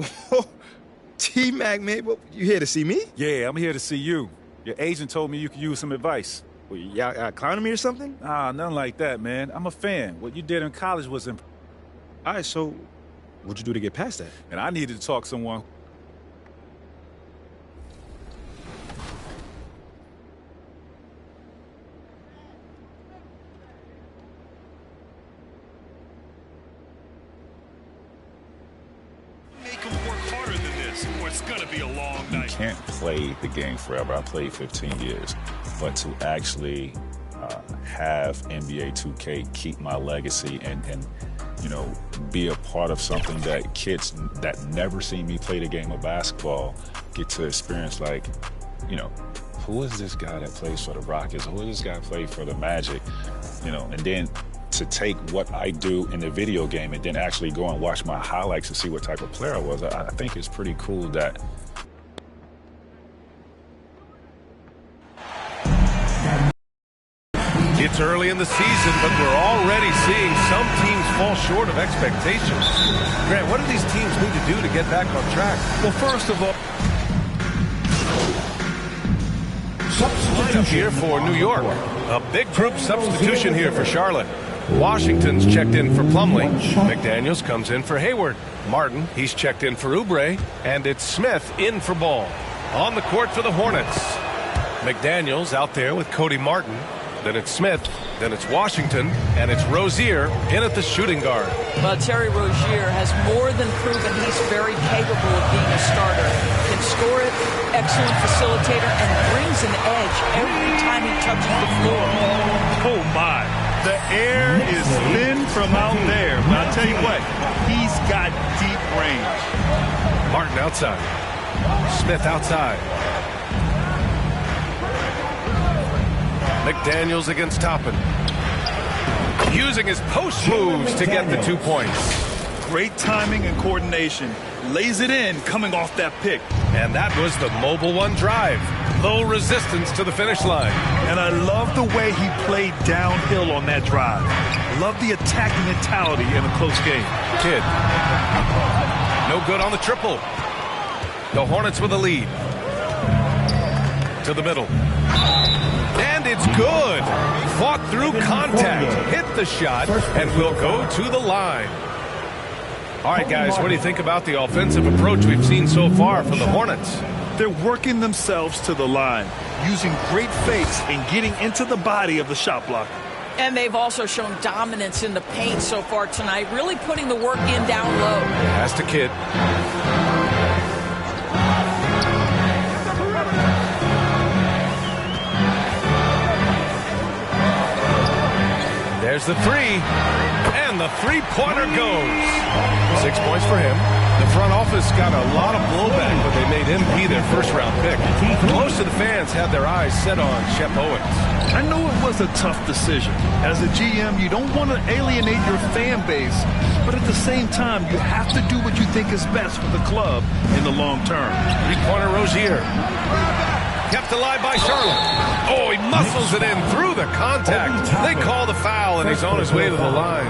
T-Mac, man, you here to see me? Yeah, I'm here to see you. Your agent told me you could use some advice. Well, y'all clowning me or something? Nah, nothing like that, man. I'm a fan. What you did in college was All right, so what'd you do to get past that? And I needed to talk to someone. It's going to be a long night. You can't play the game forever. I played 15 years. But to actually have NBA 2K keep my legacy and you know, be a part of something that kids that never seen me play the game of basketball get to experience, like, you know, who is this guy that plays for the Rockets? Who is this guy that plays for the Magic? You know, and then to take what I do in the video game and then actually go and watch my highlights to see what type of player I was, I think it's pretty cool that. It's early in the season, but we're already seeing some teams fall short of expectations. Grant, what do these teams need to do to get back on track? Well, first of all, Lineup here for New York. A big group substitution here for Charlotte. Washington's checked in for Plumlee. McDaniels comes in for Hayward. Martin, he's checked in for Oubre. And it's Smith in for Ball. On the court for the Hornets. McDaniels out there with Cody Martin. Then it's Smith. Then it's Washington. And it's Rozier in at the shooting guard. Well, Terry Rozier has more than proven he's very capable of being a starter. Can score it, excellent facilitator, and brings an edge every time he touches the floor. Oh, my. The air is thin from out there. But I'll tell you what, he's got deep range. Martin outside. Smith outside. McDaniels against Toppin. Using his post moves to get the 2 points. Great timing and coordination. Lays it in coming off that pick. And that was the Mobile One drive. Low resistance to the finish line. And I love the way he played downhill on that drive. Love the attacking mentality in a close game. Kidd. No good on the triple. The Hornets with a lead. To the middle. And it's good. Fought through contact. Hit the shot and will go to the line. All right, guys, what do you think about the offensive approach we've seen so far from the Hornets? They're working themselves to the line, using great fakes and getting into the body of the shot blocker. And they've also shown dominance in the paint so far tonight, really putting the work in down low. Pass to Kidd. There's the three, and the three-pointer goes. 6 points for him. The front office got a lot of blowback when they made MP their first-round pick. Most of the fans had their eyes set on Shep Owens. I know it was a tough decision. As a GM, you don't want to alienate your fan base, but at the same time, you have to do what you think is best for the club in the long term. Three-pointer Rozier. Kept alive by Charlotte. Oh, he muscles it in through the contact. They call the foul, and he's on his way to the line.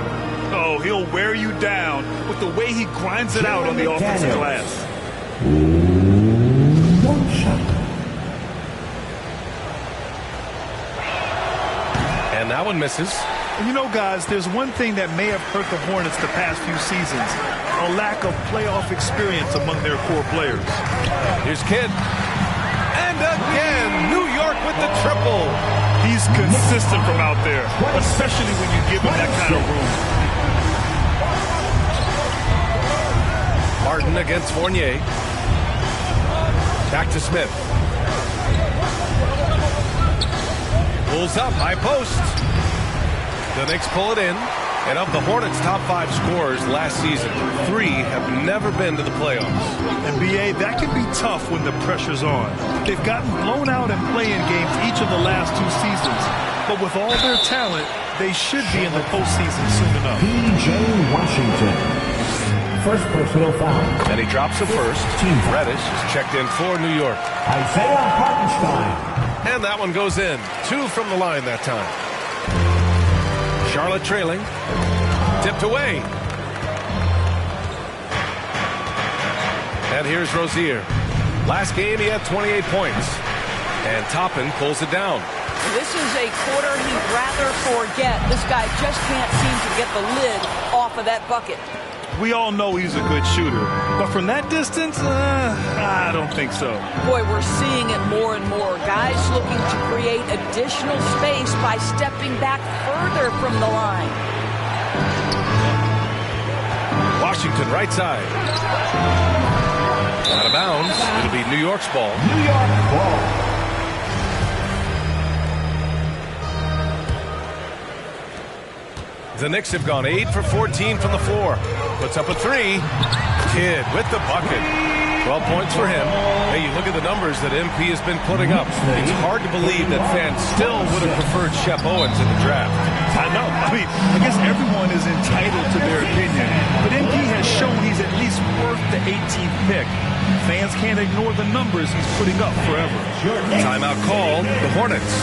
Oh, he'll wear you down with the way he grinds it out on the offensive glass. And that one misses. You know, guys, there's one thing that may have hurt the Hornets the past few seasons. A lack of playoff experience among their core players. Here's Kidd. And again, New York with the triple. He's consistent from out there, especially when you give him that kind of room. Martin against Fournier. Back to Smith. Pulls up, high post. The Knicks pull it in. And of the Hornets' top 5 scorers last season, 3 have never been to the playoffs. And BA, that can be tough when the pressure's on. They've gotten blown out in play-in games each of the last 2 seasons. But with all their talent, they should be in the postseason soon enough. P.J. Washington. First personal foul. And he drops the first. Reddish is checked in for New York. Isaiah Hartenstein. And that one goes in. 2 from the line that time. Charlotte trailing. Tipped away. And here's Rozier. Last game, he had 28 points. And Toppin pulls it down. This is a quarter he'd rather forget. This guy just can't seem to get the lid off of that bucket. We all know he's a good shooter, but from that distance, I don't think so. Boy, we're seeing it more and more. Guys looking to create additional space by stepping back further from the line. Washington right side. Out of bounds. It'll be New York's ball. New York ball. The Knicks have gone 8 for 14 from the floor. Puts up a 3. Kidd with the bucket. 12 points for him. Hey, you look at the numbers that MP has been putting up. It's hard to believe that fans still would have preferred Shep Owens in the draft. I know. I mean, I guess everyone is entitled to their opinion. But MP has shown he's at least worth the 18th pick. Fans can't ignore the numbers he's putting up forever. Timeout called. The Hornets.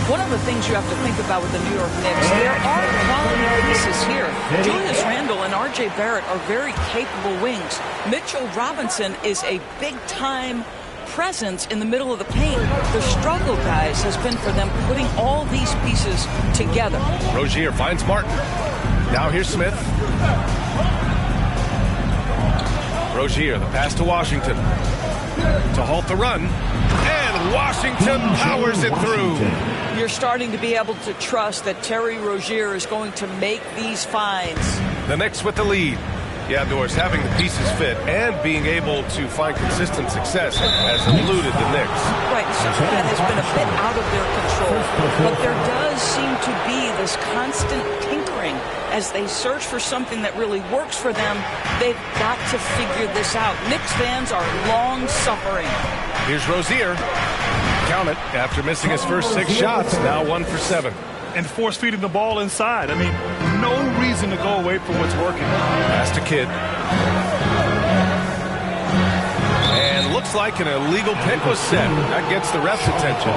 One of the things you have to think about with the New York Knicks, there are quality pieces here. Julius Randle and R.J. Barrett are very capable wings. Mitchell Robinson is a big-time presence in the middle of the paint. The struggle, guys, has been for them putting all these pieces together. Rozier finds Martin. Now here's Smith. Rozier, the pass to Washington. To halt the run. And Washington powers it through. You're starting to be able to trust that Terry Rozier is going to make these finds. The Knicks with the lead. Yeah, Doris, having the pieces fit and being able to find consistent success has eluded the Knicks. Right, some of that has been a bit out of their control, but there does seem to be this constant tinkering as they search for something that really works for them. They've got to figure this out. Knicks fans are long-suffering. Here's Rozier. Count it. After missing his first 6 shots, now 1 for 7. And force-feeding the ball inside. I mean, no reason to go away from what's working. Pass to Kidd. And looks like an illegal pick was set. That gets the ref's attention.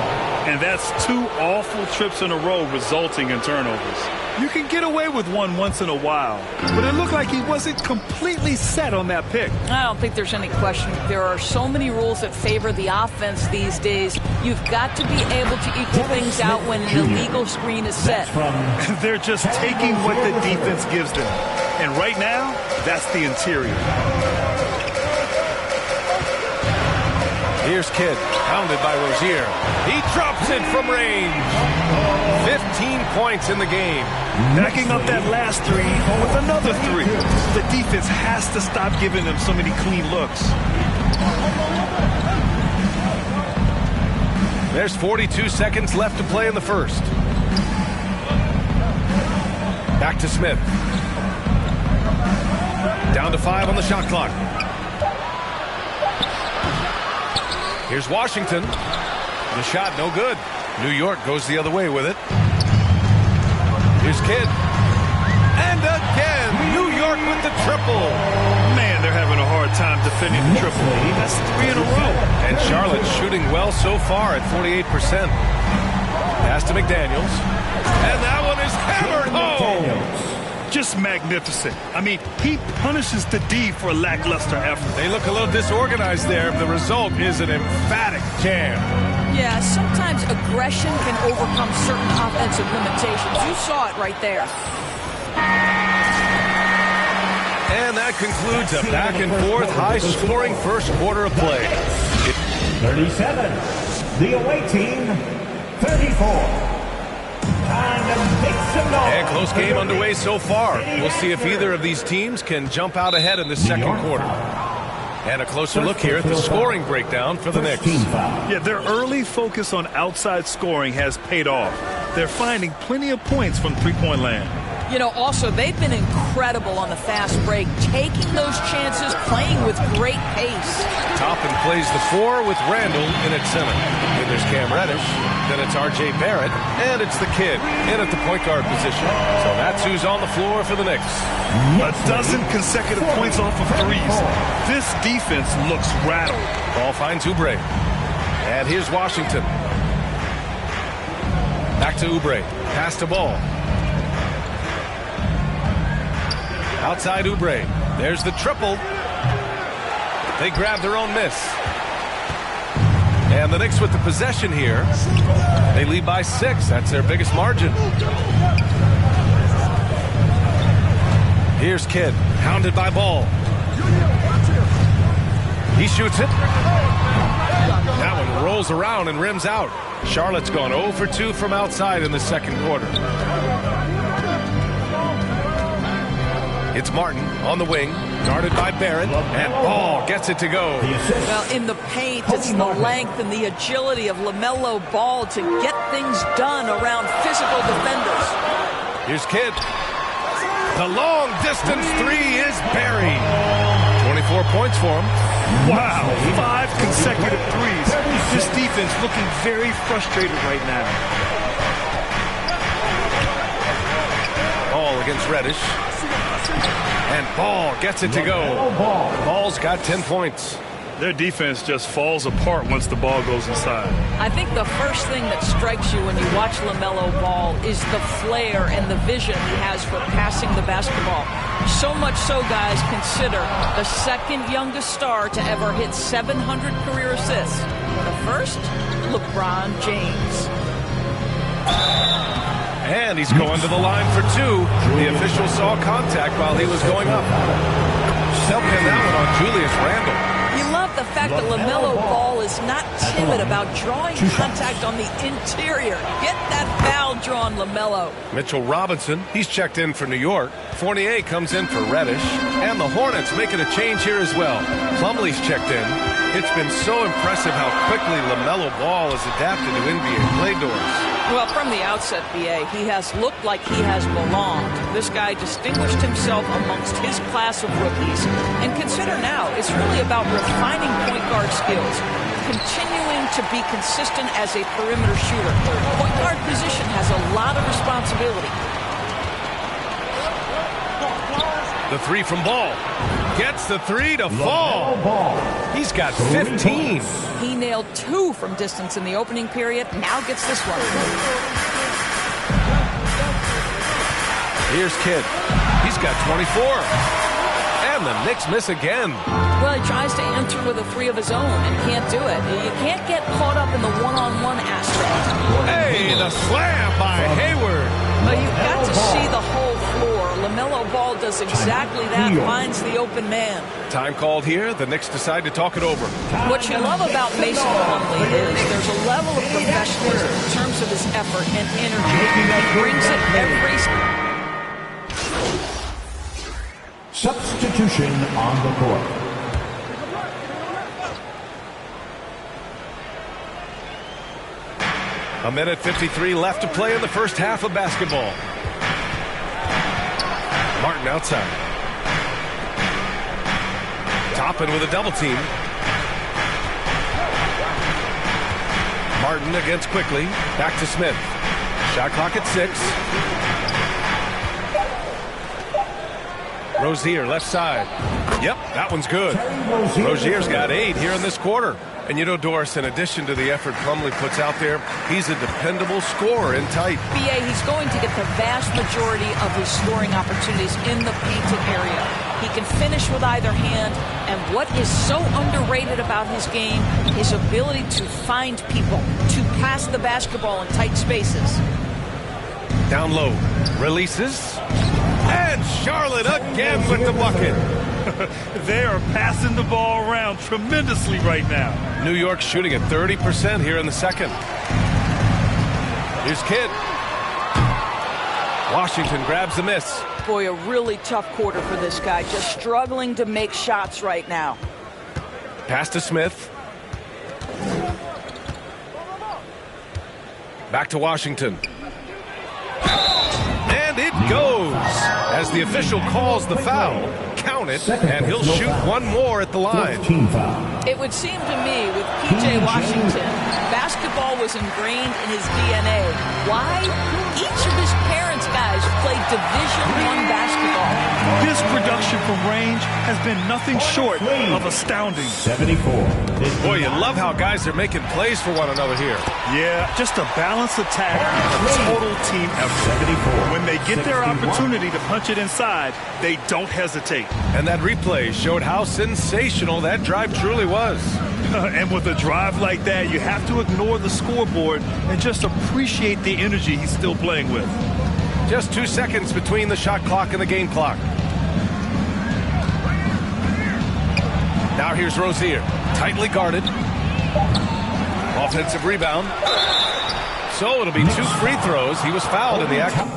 And that's 2 awful trips in a row resulting in turnovers. You can get away with one once in a while, but it looked like he wasn't completely set on that pick. I don't think there's any question. There are so many rules that favor the offense these days. You've got to be able to equal things out when an illegal screen is set. They're just taking what the defense gives them. And right now, that's the interior. Here's Kidd, pounded by Rozier. He drops it from range. 15 points in the game. Backing up that last 3 with another 3. The defense has to stop giving them so many clean looks. There's 42 seconds left to play in the first. Back to Smith. Down to 5 on the shot clock. Here's Washington. The shot no good. New York goes the other way with it. Here's Kidd. And again, New York with the triple. Man, they're having a hard time defending the triple. That's 3 in a row. And Charlotte shooting well so far at 48%. Pass to McDaniels. And that one is hammered home. Just magnificent. I mean, he punishes the D for a lackluster effort. They look a little disorganized there. The result is an emphatic jam. Yeah, sometimes aggression can overcome certain offensive limitations. You saw it right there. And that concludes a back-and-forth, high-scoring first quarter of play. 37. The away team, 34. And close game underway so far. We'll see if either of these teams can jump out ahead in the second quarter. And a closer look here at the scoring breakdown for the Knicks. Yeah, their early focus on outside scoring has paid off. They're finding plenty of points from three-point land. You know, also, they've been incredible on the fast break, taking those chances, playing with great pace. Toppin plays the 4 with Randle in at center. Then there's Cam Reddish. Then it's R.J. Barrett. And it's the Kidd in at the point guard position. So that's who's on the floor for the Knicks. A dozen consecutive points off of threes. This defense looks rattled. Ball finds Oubre. And here's Washington. Back to Oubre. Pass to Ball. Outside Oubre. There's the triple. They grab their own miss. And the Knicks with the possession here. They lead by 6. That's their biggest margin. Here's Kidd, hounded by Ball. He shoots it. That one rolls around and rims out. Charlotte's gone 0 for 2 from outside in the second quarter. It's Martin on the wing, guarded by Barrett, and Ball gets it to go. Well, in the paint, it's the length and the agility of LaMelo Ball to get things done around physical defenders. Here's Kidd. The long distance 3 is buried. 24 points for him. Wow, 5 consecutive threes. This defense looking very frustrated right now. Ball against Reddish. And Ball gets it to go. Ball's got 10 points. Their defense just falls apart once the ball goes inside. I think the first thing that strikes you when you watch LaMelo Ball is the flair and the vision he has for passing the basketball. So much so, guys, consider the second youngest star to ever hit 700 career assists. The first, LeBron James. And he's going to the line for 2. The official saw contact while he was going up. They'll pin that one on Julius Randle. You love the fact that LaMelo Ball is not timid about drawing contact on the interior. Get that foul drawn, LaMelo. Mitchell Robinson, he's checked in for New York. Fournier comes in for Reddish. And the Hornets making a change here as well. Plumlee's checked in. It's been so impressive how quickly LaMelo Ball has adapted to NBA play doors. Well, from the outset, B.A., he has looked like he has belonged. This guy distinguished himself amongst his class of rookies. And consider now, it's really about refining point guard skills, continuing to be consistent as a perimeter shooter. Point guard position has a lot of responsibility. The 3 from Ball. Gets the 3 to fall. He's got 15. He nailed 2 from distance in the opening period. Now gets this one. Here's Kidd. He's got 24. And the Knicks miss again. Well, he tries to enter with a 3 of his own and can't do it. You can't get caught up in the one-on-one aspect. Hey, the slam by Hayward. You've got to see the whole floor. LaMelo Ball does exactly that, finds the open man. Time called here. The Knicks decide to talk it over. What you love about Mason Plumlee is there's a level of professionalism in terms of his effort and energy. He brings it every... Substitution on the court. A minute 53 left to play in the first half of basketball. Martin outside. Toppin with a double team. Martin against Quickly. Back to Smith. Shot clock at 6. Rozier left side. Yep, that one's good. Rozier's got 8 here in this quarter. And you know, Doris, in addition to the effort Plumlee puts out there, he's a dependable scorer in tight. B.A., he's going to get the vast majority of his scoring opportunities in the painted area. He can finish with either hand, and what is so underrated about his game, his ability to find people, to pass the basketball in tight spaces. Down low, releases, and Charlotte again with the bucket. They are passing the ball around tremendously right now. New York shooting at 30% here in the second. Here's Kidd. Washington grabs the miss. Boy, a really tough quarter for this guy. Just struggling to make shots right now. Pass to Smith. Back to Washington. And it goes. As the official calls the foul, count it, and he'll shoot one more at the line. It would seem to me with P.J. Washington, basketball was ingrained in his DNA. Why? Each of his parents' guys played Division I basketball. His production from range has been nothing short of astounding. 74. Boy, you love how guys are making plays for one another here. Yeah, just a balanced attack, a total team effort. 74. When they get their opportunity to punch it inside, they don't hesitate. And that replay showed how sensational that drive truly was. And with a drive like that, you have to ignore the scoreboard and just appreciate the energy he's still playing with. Just 2 seconds between the shot clock and the game clock. Now here's Rozier, tightly guarded. Offensive rebound. So it'll be 2 free throws. He was fouled in the action.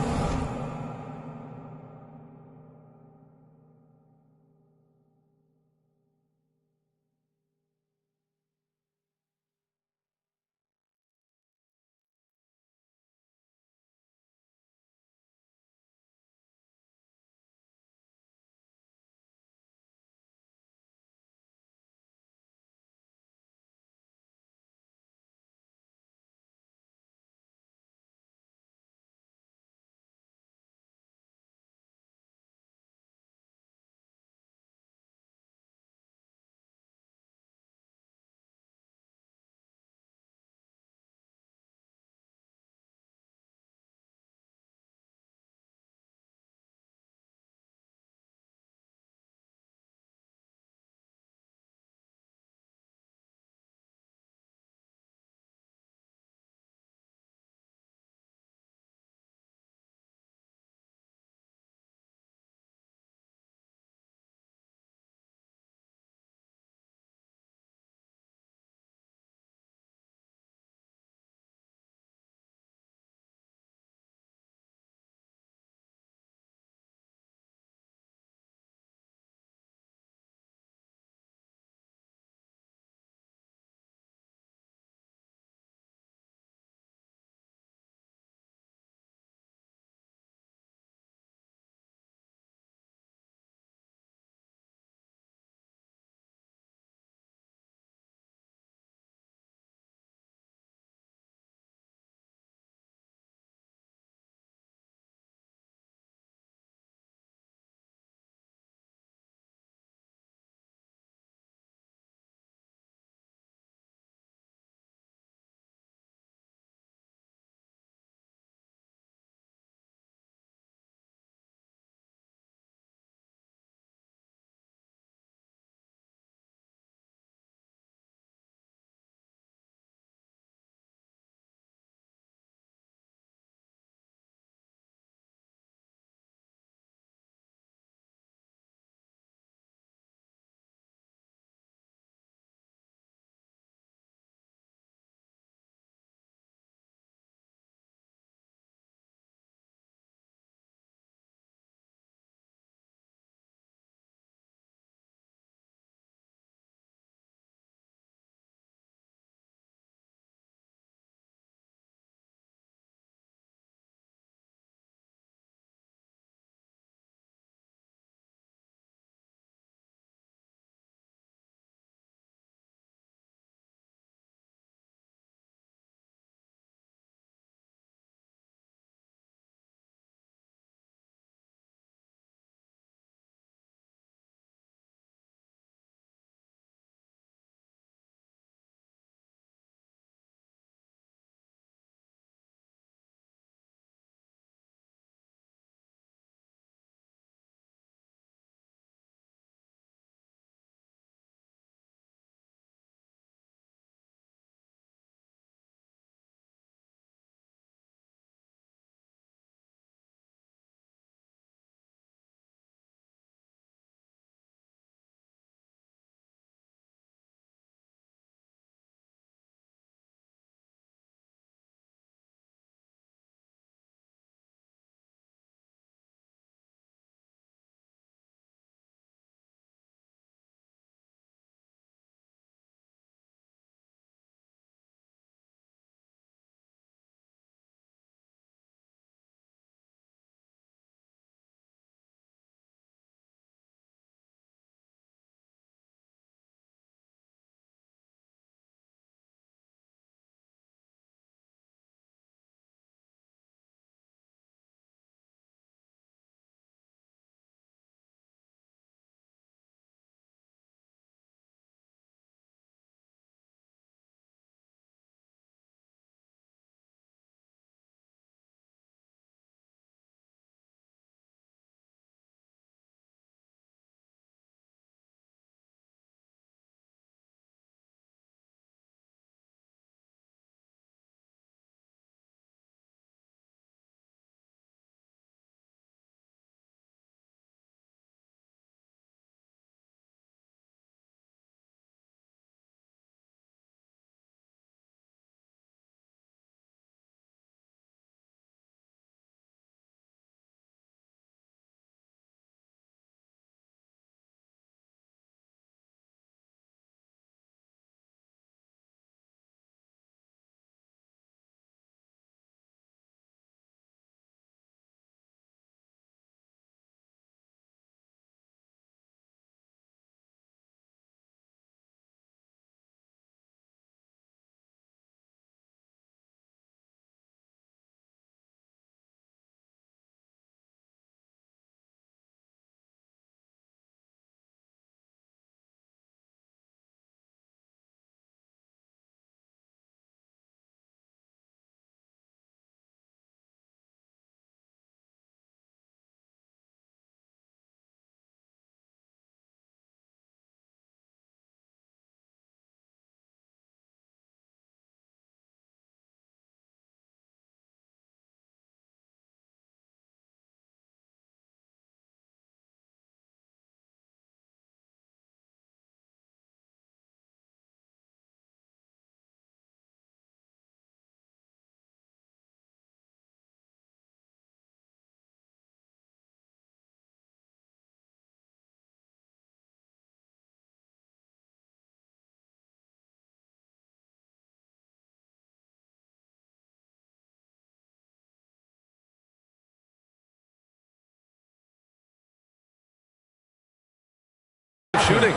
shooting.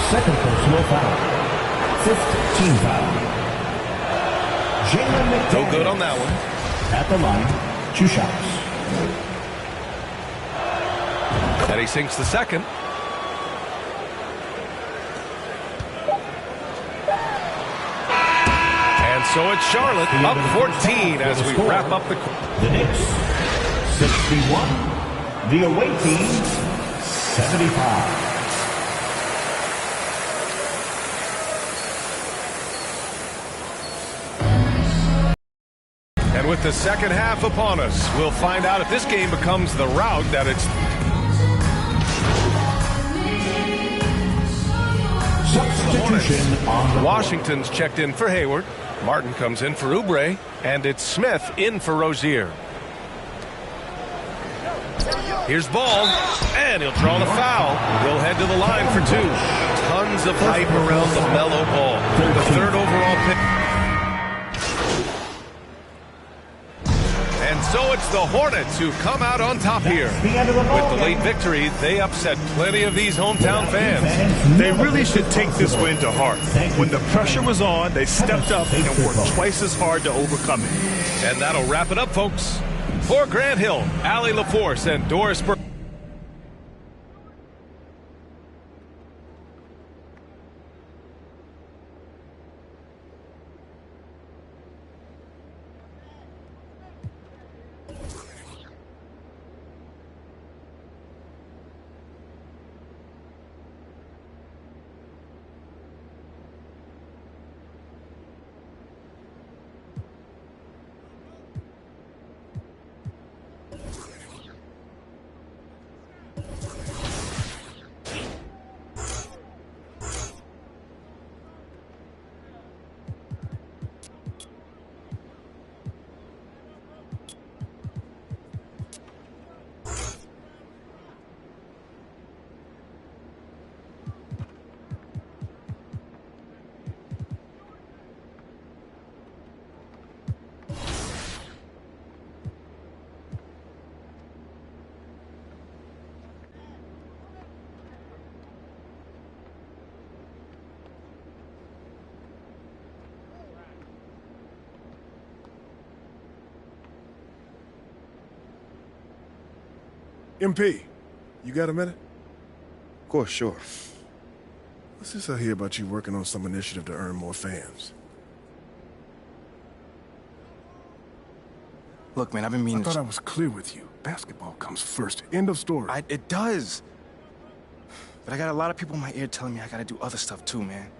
Second personal foul. 5th team foul. Jalen McDaniels. No good on that one. At the line, 2 shots. And he sinks the second. And so it's Charlotte up 14 as we wrap up the... The Knicks, 61. The away team, 75. And with the second half upon us, we'll find out if this game becomes the rout that it's... Substitution on the Washington's checked in for Hayward. Martin comes in for Oubre. And it's Smith in for Rozier. Here's Ball. And he'll draw the foul. He'll head to the line for 2. Tons of hype around the Melo Ball. The 3rd overall pick. And so it's the Hornets who come out on top here. With the late victory, they upset plenty of these hometown fans. They really should take this win to heart. When the pressure was on, they stepped up and worked twice as hard to overcome it. And that'll wrap it up, folks. For Grant Hill, Allie LaForce, and Doris Burke. MP, you got a minute? Of course, sure. What's this I hear about you working on some initiative to earn more fans? Look, man, I've been meaning I thought I was clear with you. Basketball comes first. End of story. It does. But I got a lot of people in my ear telling me I gotta do other stuff too, man.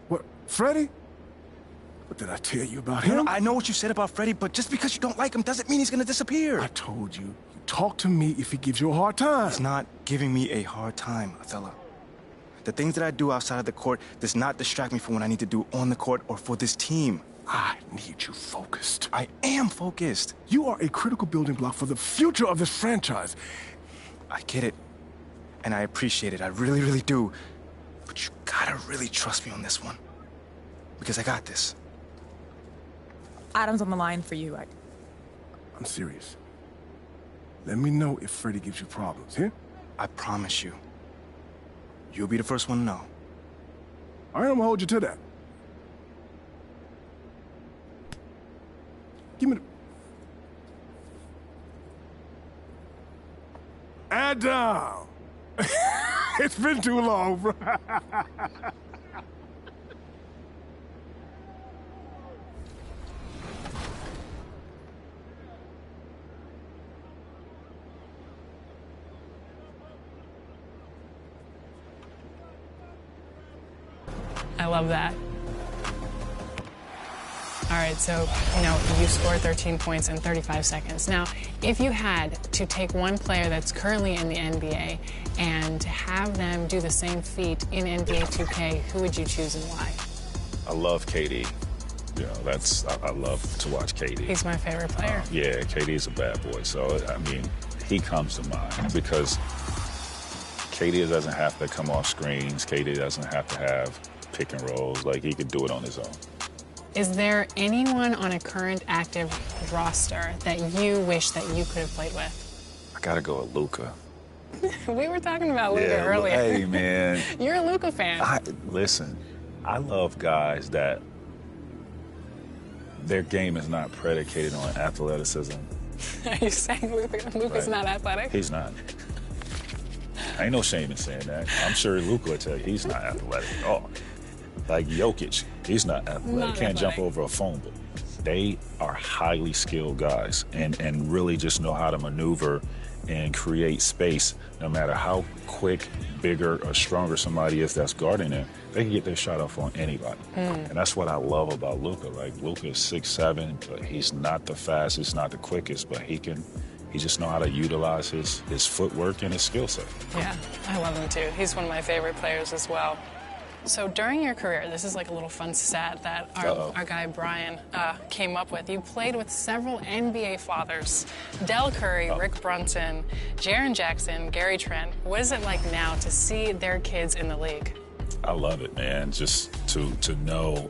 What, Freddie? What did I tell you about You know, him? I know what you said about Freddie, but just because you don't like him doesn't mean he's gonna disappear. I told you. Talk to me if he gives you a hard time. He's not giving me a hard time, Othello. The things that I do outside of the court does not distract me from what I need to do on the court or for this team. I need you focused. I am focused. You are a critical building block for the future of this franchise. I get it. And I appreciate it. I really, really do. But you gotta really trust me on this one. Because I got this. Adam's on the line for you. I'm serious. Let me know if Freddie gives you problems, here? I promise you. You'll be the first one to know. All right, I'm gonna hold you to that. Give me the... Adam! It's been too long, bro. I love that. All right, so, you scored 13 points in 35 seconds. Now, if you had to take one player that's currently in the NBA and have them do the same feat in NBA 2K, who would you choose and why? I love KD. I love to watch KD. He's my favorite player. Yeah, KD is a bad boy. So, he comes to mind because KD doesn't have to come off screens. KD doesn't have to have pick and rolls. Like, he could do it on his own. Is there anyone on a current active roster that you wish that you could have played with? I gotta go with Luka. We were talking about Luka Yeah, earlier. hey, man. You're a Luka fan. Listen, I love guys that their game is not predicated on athleticism. Are you saying Luka's not athletic? He's not. Ain't no shame in saying that. I'm sure Luka will tell you he's not athletic at all. Like Jokic, he's not athletic. Not Can't jump athletic. over a phone book. They are highly skilled guys and really just know how to maneuver and create space. No matter how quick, bigger, or stronger somebody is that's guarding them, they can get their shot off on anybody. And that's what I love about Luka. Like, Luka is 6'7", but he's not the fastest, not the quickest, but he just know how to utilize his footwork and his skill set. Yeah, I love him too. He's one of my favorite players as well. So during your career, this is like a little fun stat that our guy Brian came up with. You played with several NBA fathers: Del Curry, Rick Brunson, Jaren Jackson, Gary Trent. What is it like now to see their kids in the league? I love it, man. Just to know,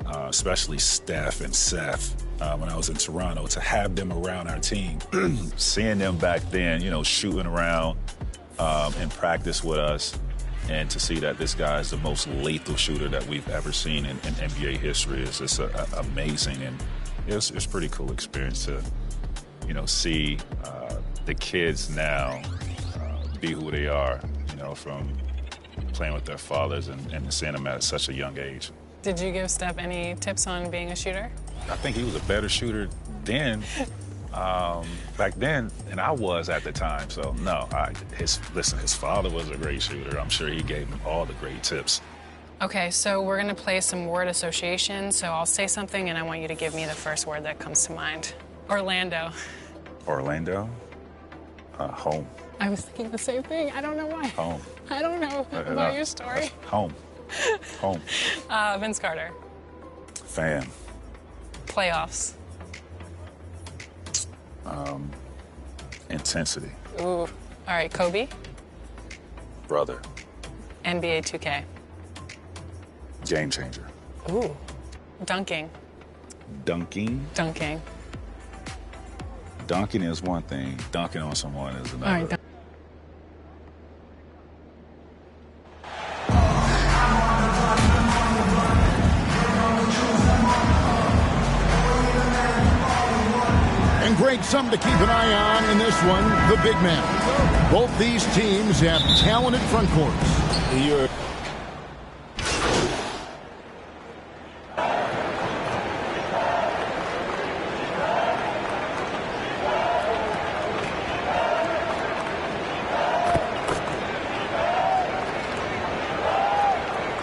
especially Steph and Seth, when I was in Toronto, to have them around our team, seeing them back then, shooting around in practice with us, and to see that this guy is the most lethal shooter that we've ever seen in NBA history is just amazing. And it's a pretty cool experience to, see the kids now be who they are, from playing with their fathers and seeing them at such a young age. Did you give Steph any tips on being a shooter? I think he was a better shooter then, back then, than I was at the time. So no, his father was a great shooter. I'm sure he gave him all the great tips. Okay, so we're gonna play some word association. So I'll say something and I want you to give me the first word that comes to mind. Orlando. Orlando, home. I was thinking the same thing. I don't know why. Home. I don't know about your story. Home. Home. Vince Carter. Fan. Playoffs. Intensity. Ooh. All right, Kobe. Brother. NBA 2K. Game changer. Ooh. Dunking. Dunking. Dunking. Dunking is one thing. Dunking on someone is another. All right. And great, something to keep an eye on in this one, the big man. Both these teams have talented front courts.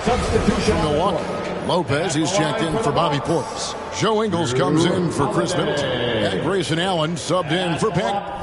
Substitution. Milwaukee. Lopez is checked in for Bobby Portis. Joe Ingles comes in for Chris Middleton. And Grayson Allen subbed in for Pat.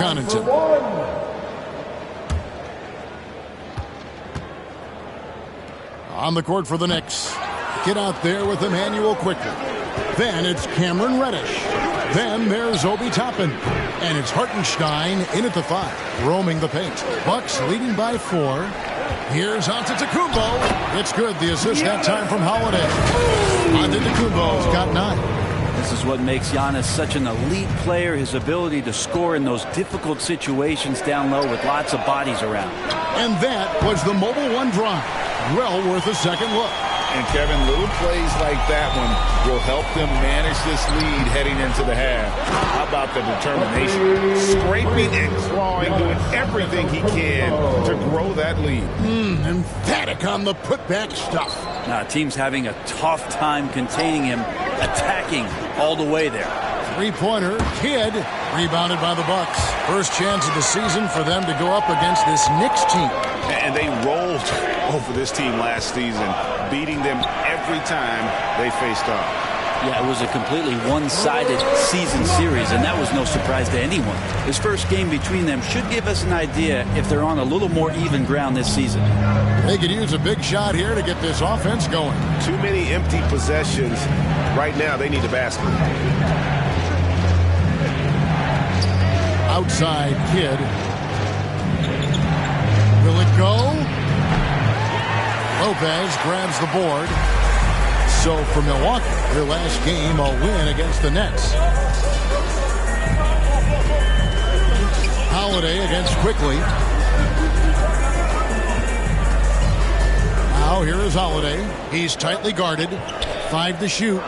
Connaughton. On the court for the Knicks. Get out there with Emmanuel quickly. Then it's Cameron Reddish. Then there's Obi Toppin. And it's Hartenstein in at the 5, roaming the paint. Bucks leading by 4. Here's Antetokounmpo. It's good. The assist that time from Holiday. Antetokounmpo's got 9. This is what makes Giannis such an elite player, his ability to score in those difficult situations down low with lots of bodies around. And that was the Mobile One drive. Well worth a second look. And Kevin, little plays like that one will help them manage this lead heading into the half. How about the determination? Scraping and clawing, doing everything he can to grow that lead. Emphatic on the putback stuff. Now, team's having a tough time containing him, attacking all the way there. Three-pointer, Kidd, rebounded by the Bucks. First chance of the season for them to go up against this Knicks team. And they rolled over this team last season, beating them every time they faced off. Yeah, it was a completely one-sided season series, and that was no surprise to anyone. This first game between them should give us an idea if they're on a little more even ground this season. They could use a big shot here to get this offense going. Too many empty possessions. Right now, they need a basket. Outside Kidd. Will it go? Lopez grabs the board. So for Milwaukee, their last game, a win against the Nets. Holiday against Quickly. Now here is Holiday. He's tightly guarded. 5 to shoot.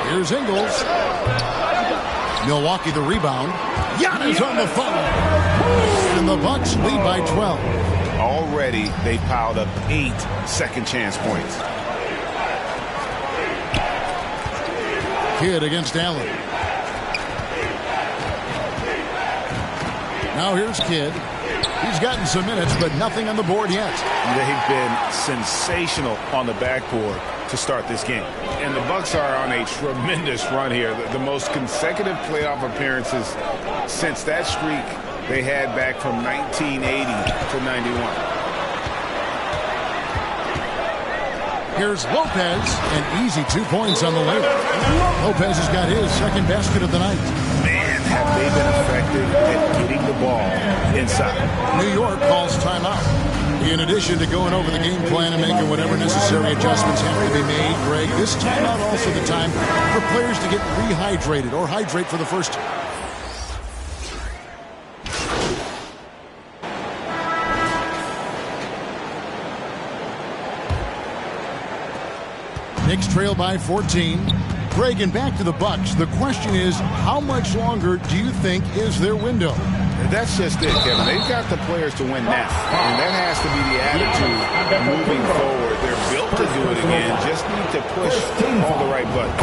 Here's Ingles. Milwaukee the rebound. Giannis on the foul. And the Bucks lead by 12. Already, they piled up 8 second chance points. Kidd against Allen. Now here's Kidd. He's gotten some minutes, but nothing on the board yet. They've been sensational on the backboard to start this game. And the Bucks are on a tremendous run here. The most consecutive playoff appearances since that streak they had back from 1980 to 91. Here's Lopez, an easy 2 points on the layup. Lopez has got his second basket of the night. Man, have they been effective at getting the ball inside. New York calls timeout. In addition to going over the game plan and making whatever necessary adjustments have to be made, Greg, this timeout also the time for players to get rehydrated or hydrate for the first time. Knicks trail by 14. Greg, and back to the Bucks. The question is, how much longer do you think is their window? That's just it, Kevin. They've got the players to win now, and that has to be the attitude moving forward. They're built to do it again. Just need to push all the right buttons.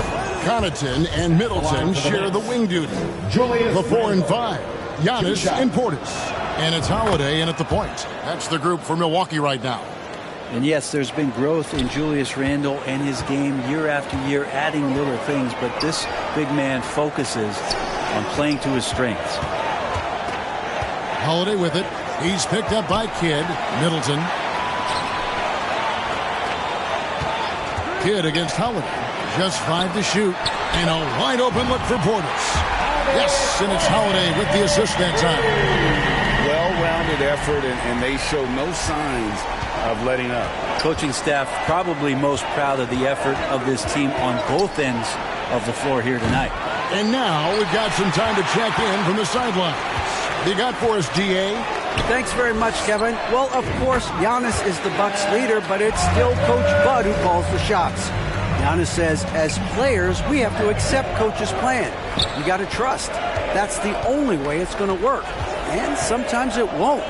Connaughton and Middleton share the wing duty. The 4 and 5. Giannis and Portis. And it's Holiday in at the point. That's the group for Milwaukee right now. And yes, there's been growth in Julius Randle and his game year after year, adding little things, but this big man focuses on playing to his strengths. Holiday with it. He's picked up by Kidd. Middleton. Kidd against Holiday. Just 5 to shoot. And a wide open look for Portis. Yes, and it's Holiday with the assist that time. Well-rounded effort, and they show no signs of letting up. Coaching staff probably most proud of the effort of this team on both ends of the floor here tonight. And now we've got some time to check in from the sidelines. What you got for us, D.A.? Thanks very much, Kevin. Well, of course, Giannis is the Bucks leader, but it's still Coach Bud who calls the shots. Giannis says, as players, we have to accept Coach's plan. You got to trust. That's the only way it's going to work. And sometimes it won't.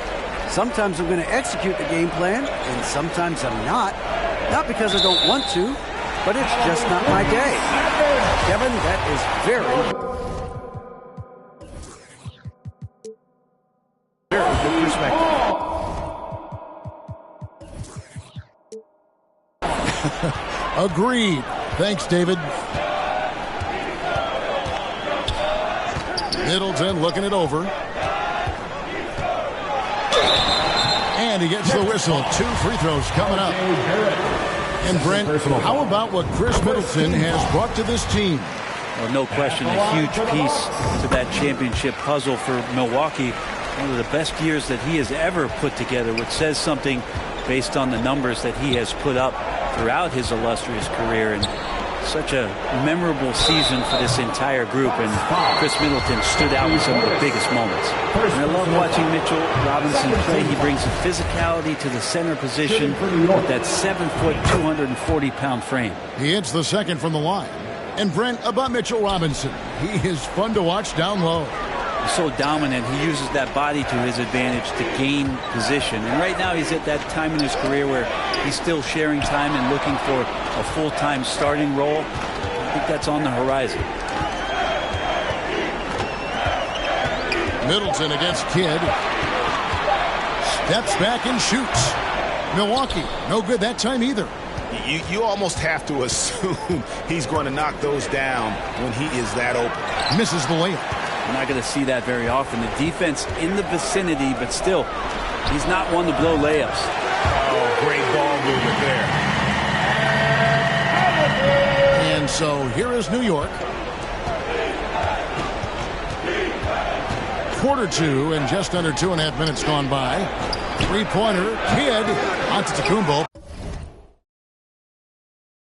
Sometimes I'm going to execute the game plan, and sometimes I'm not. Not because I don't want to, but it's just not my day. Kevin, that is very good perspective. Agreed. Thanks, David. Middleton looking it over. And he gets the whistle. 2 free throws coming up. And Brent, how about what Chris Middleton has brought to this team? Well, no question, a huge piece to that championship puzzle for Milwaukee. One of the best years that he has ever put together, which says something based on the numbers that he has put up throughout his illustrious career. And such a memorable season for this entire group, and Chris Middleton stood out in some of the biggest moments. And I love watching Mitchell Robinson play. He brings a physicality to the center position with that 7-foot, 240-pound frame. He hits the second from the line. And Brent, about Mitchell Robinson, he is fun to watch down low. He's so dominant. He uses that body to his advantage to gain position. And right now he's at that time in his career where he's still sharing time and looking for a full-time starting role. I think that's on the horizon. Middleton against Kidd. Steps back and shoots. Milwaukee, no good that time either. You almost have to assume he's going to knock those down when he is that open. Misses the layup. We're not going to see that very often. The defense in the vicinity, but still, he's not one to blow layups. Oh, great ball movement there. And so here is New York. Quarter 2 and just under 2.5 minutes gone by. Three-pointer, Kidd, Antetokounmpo.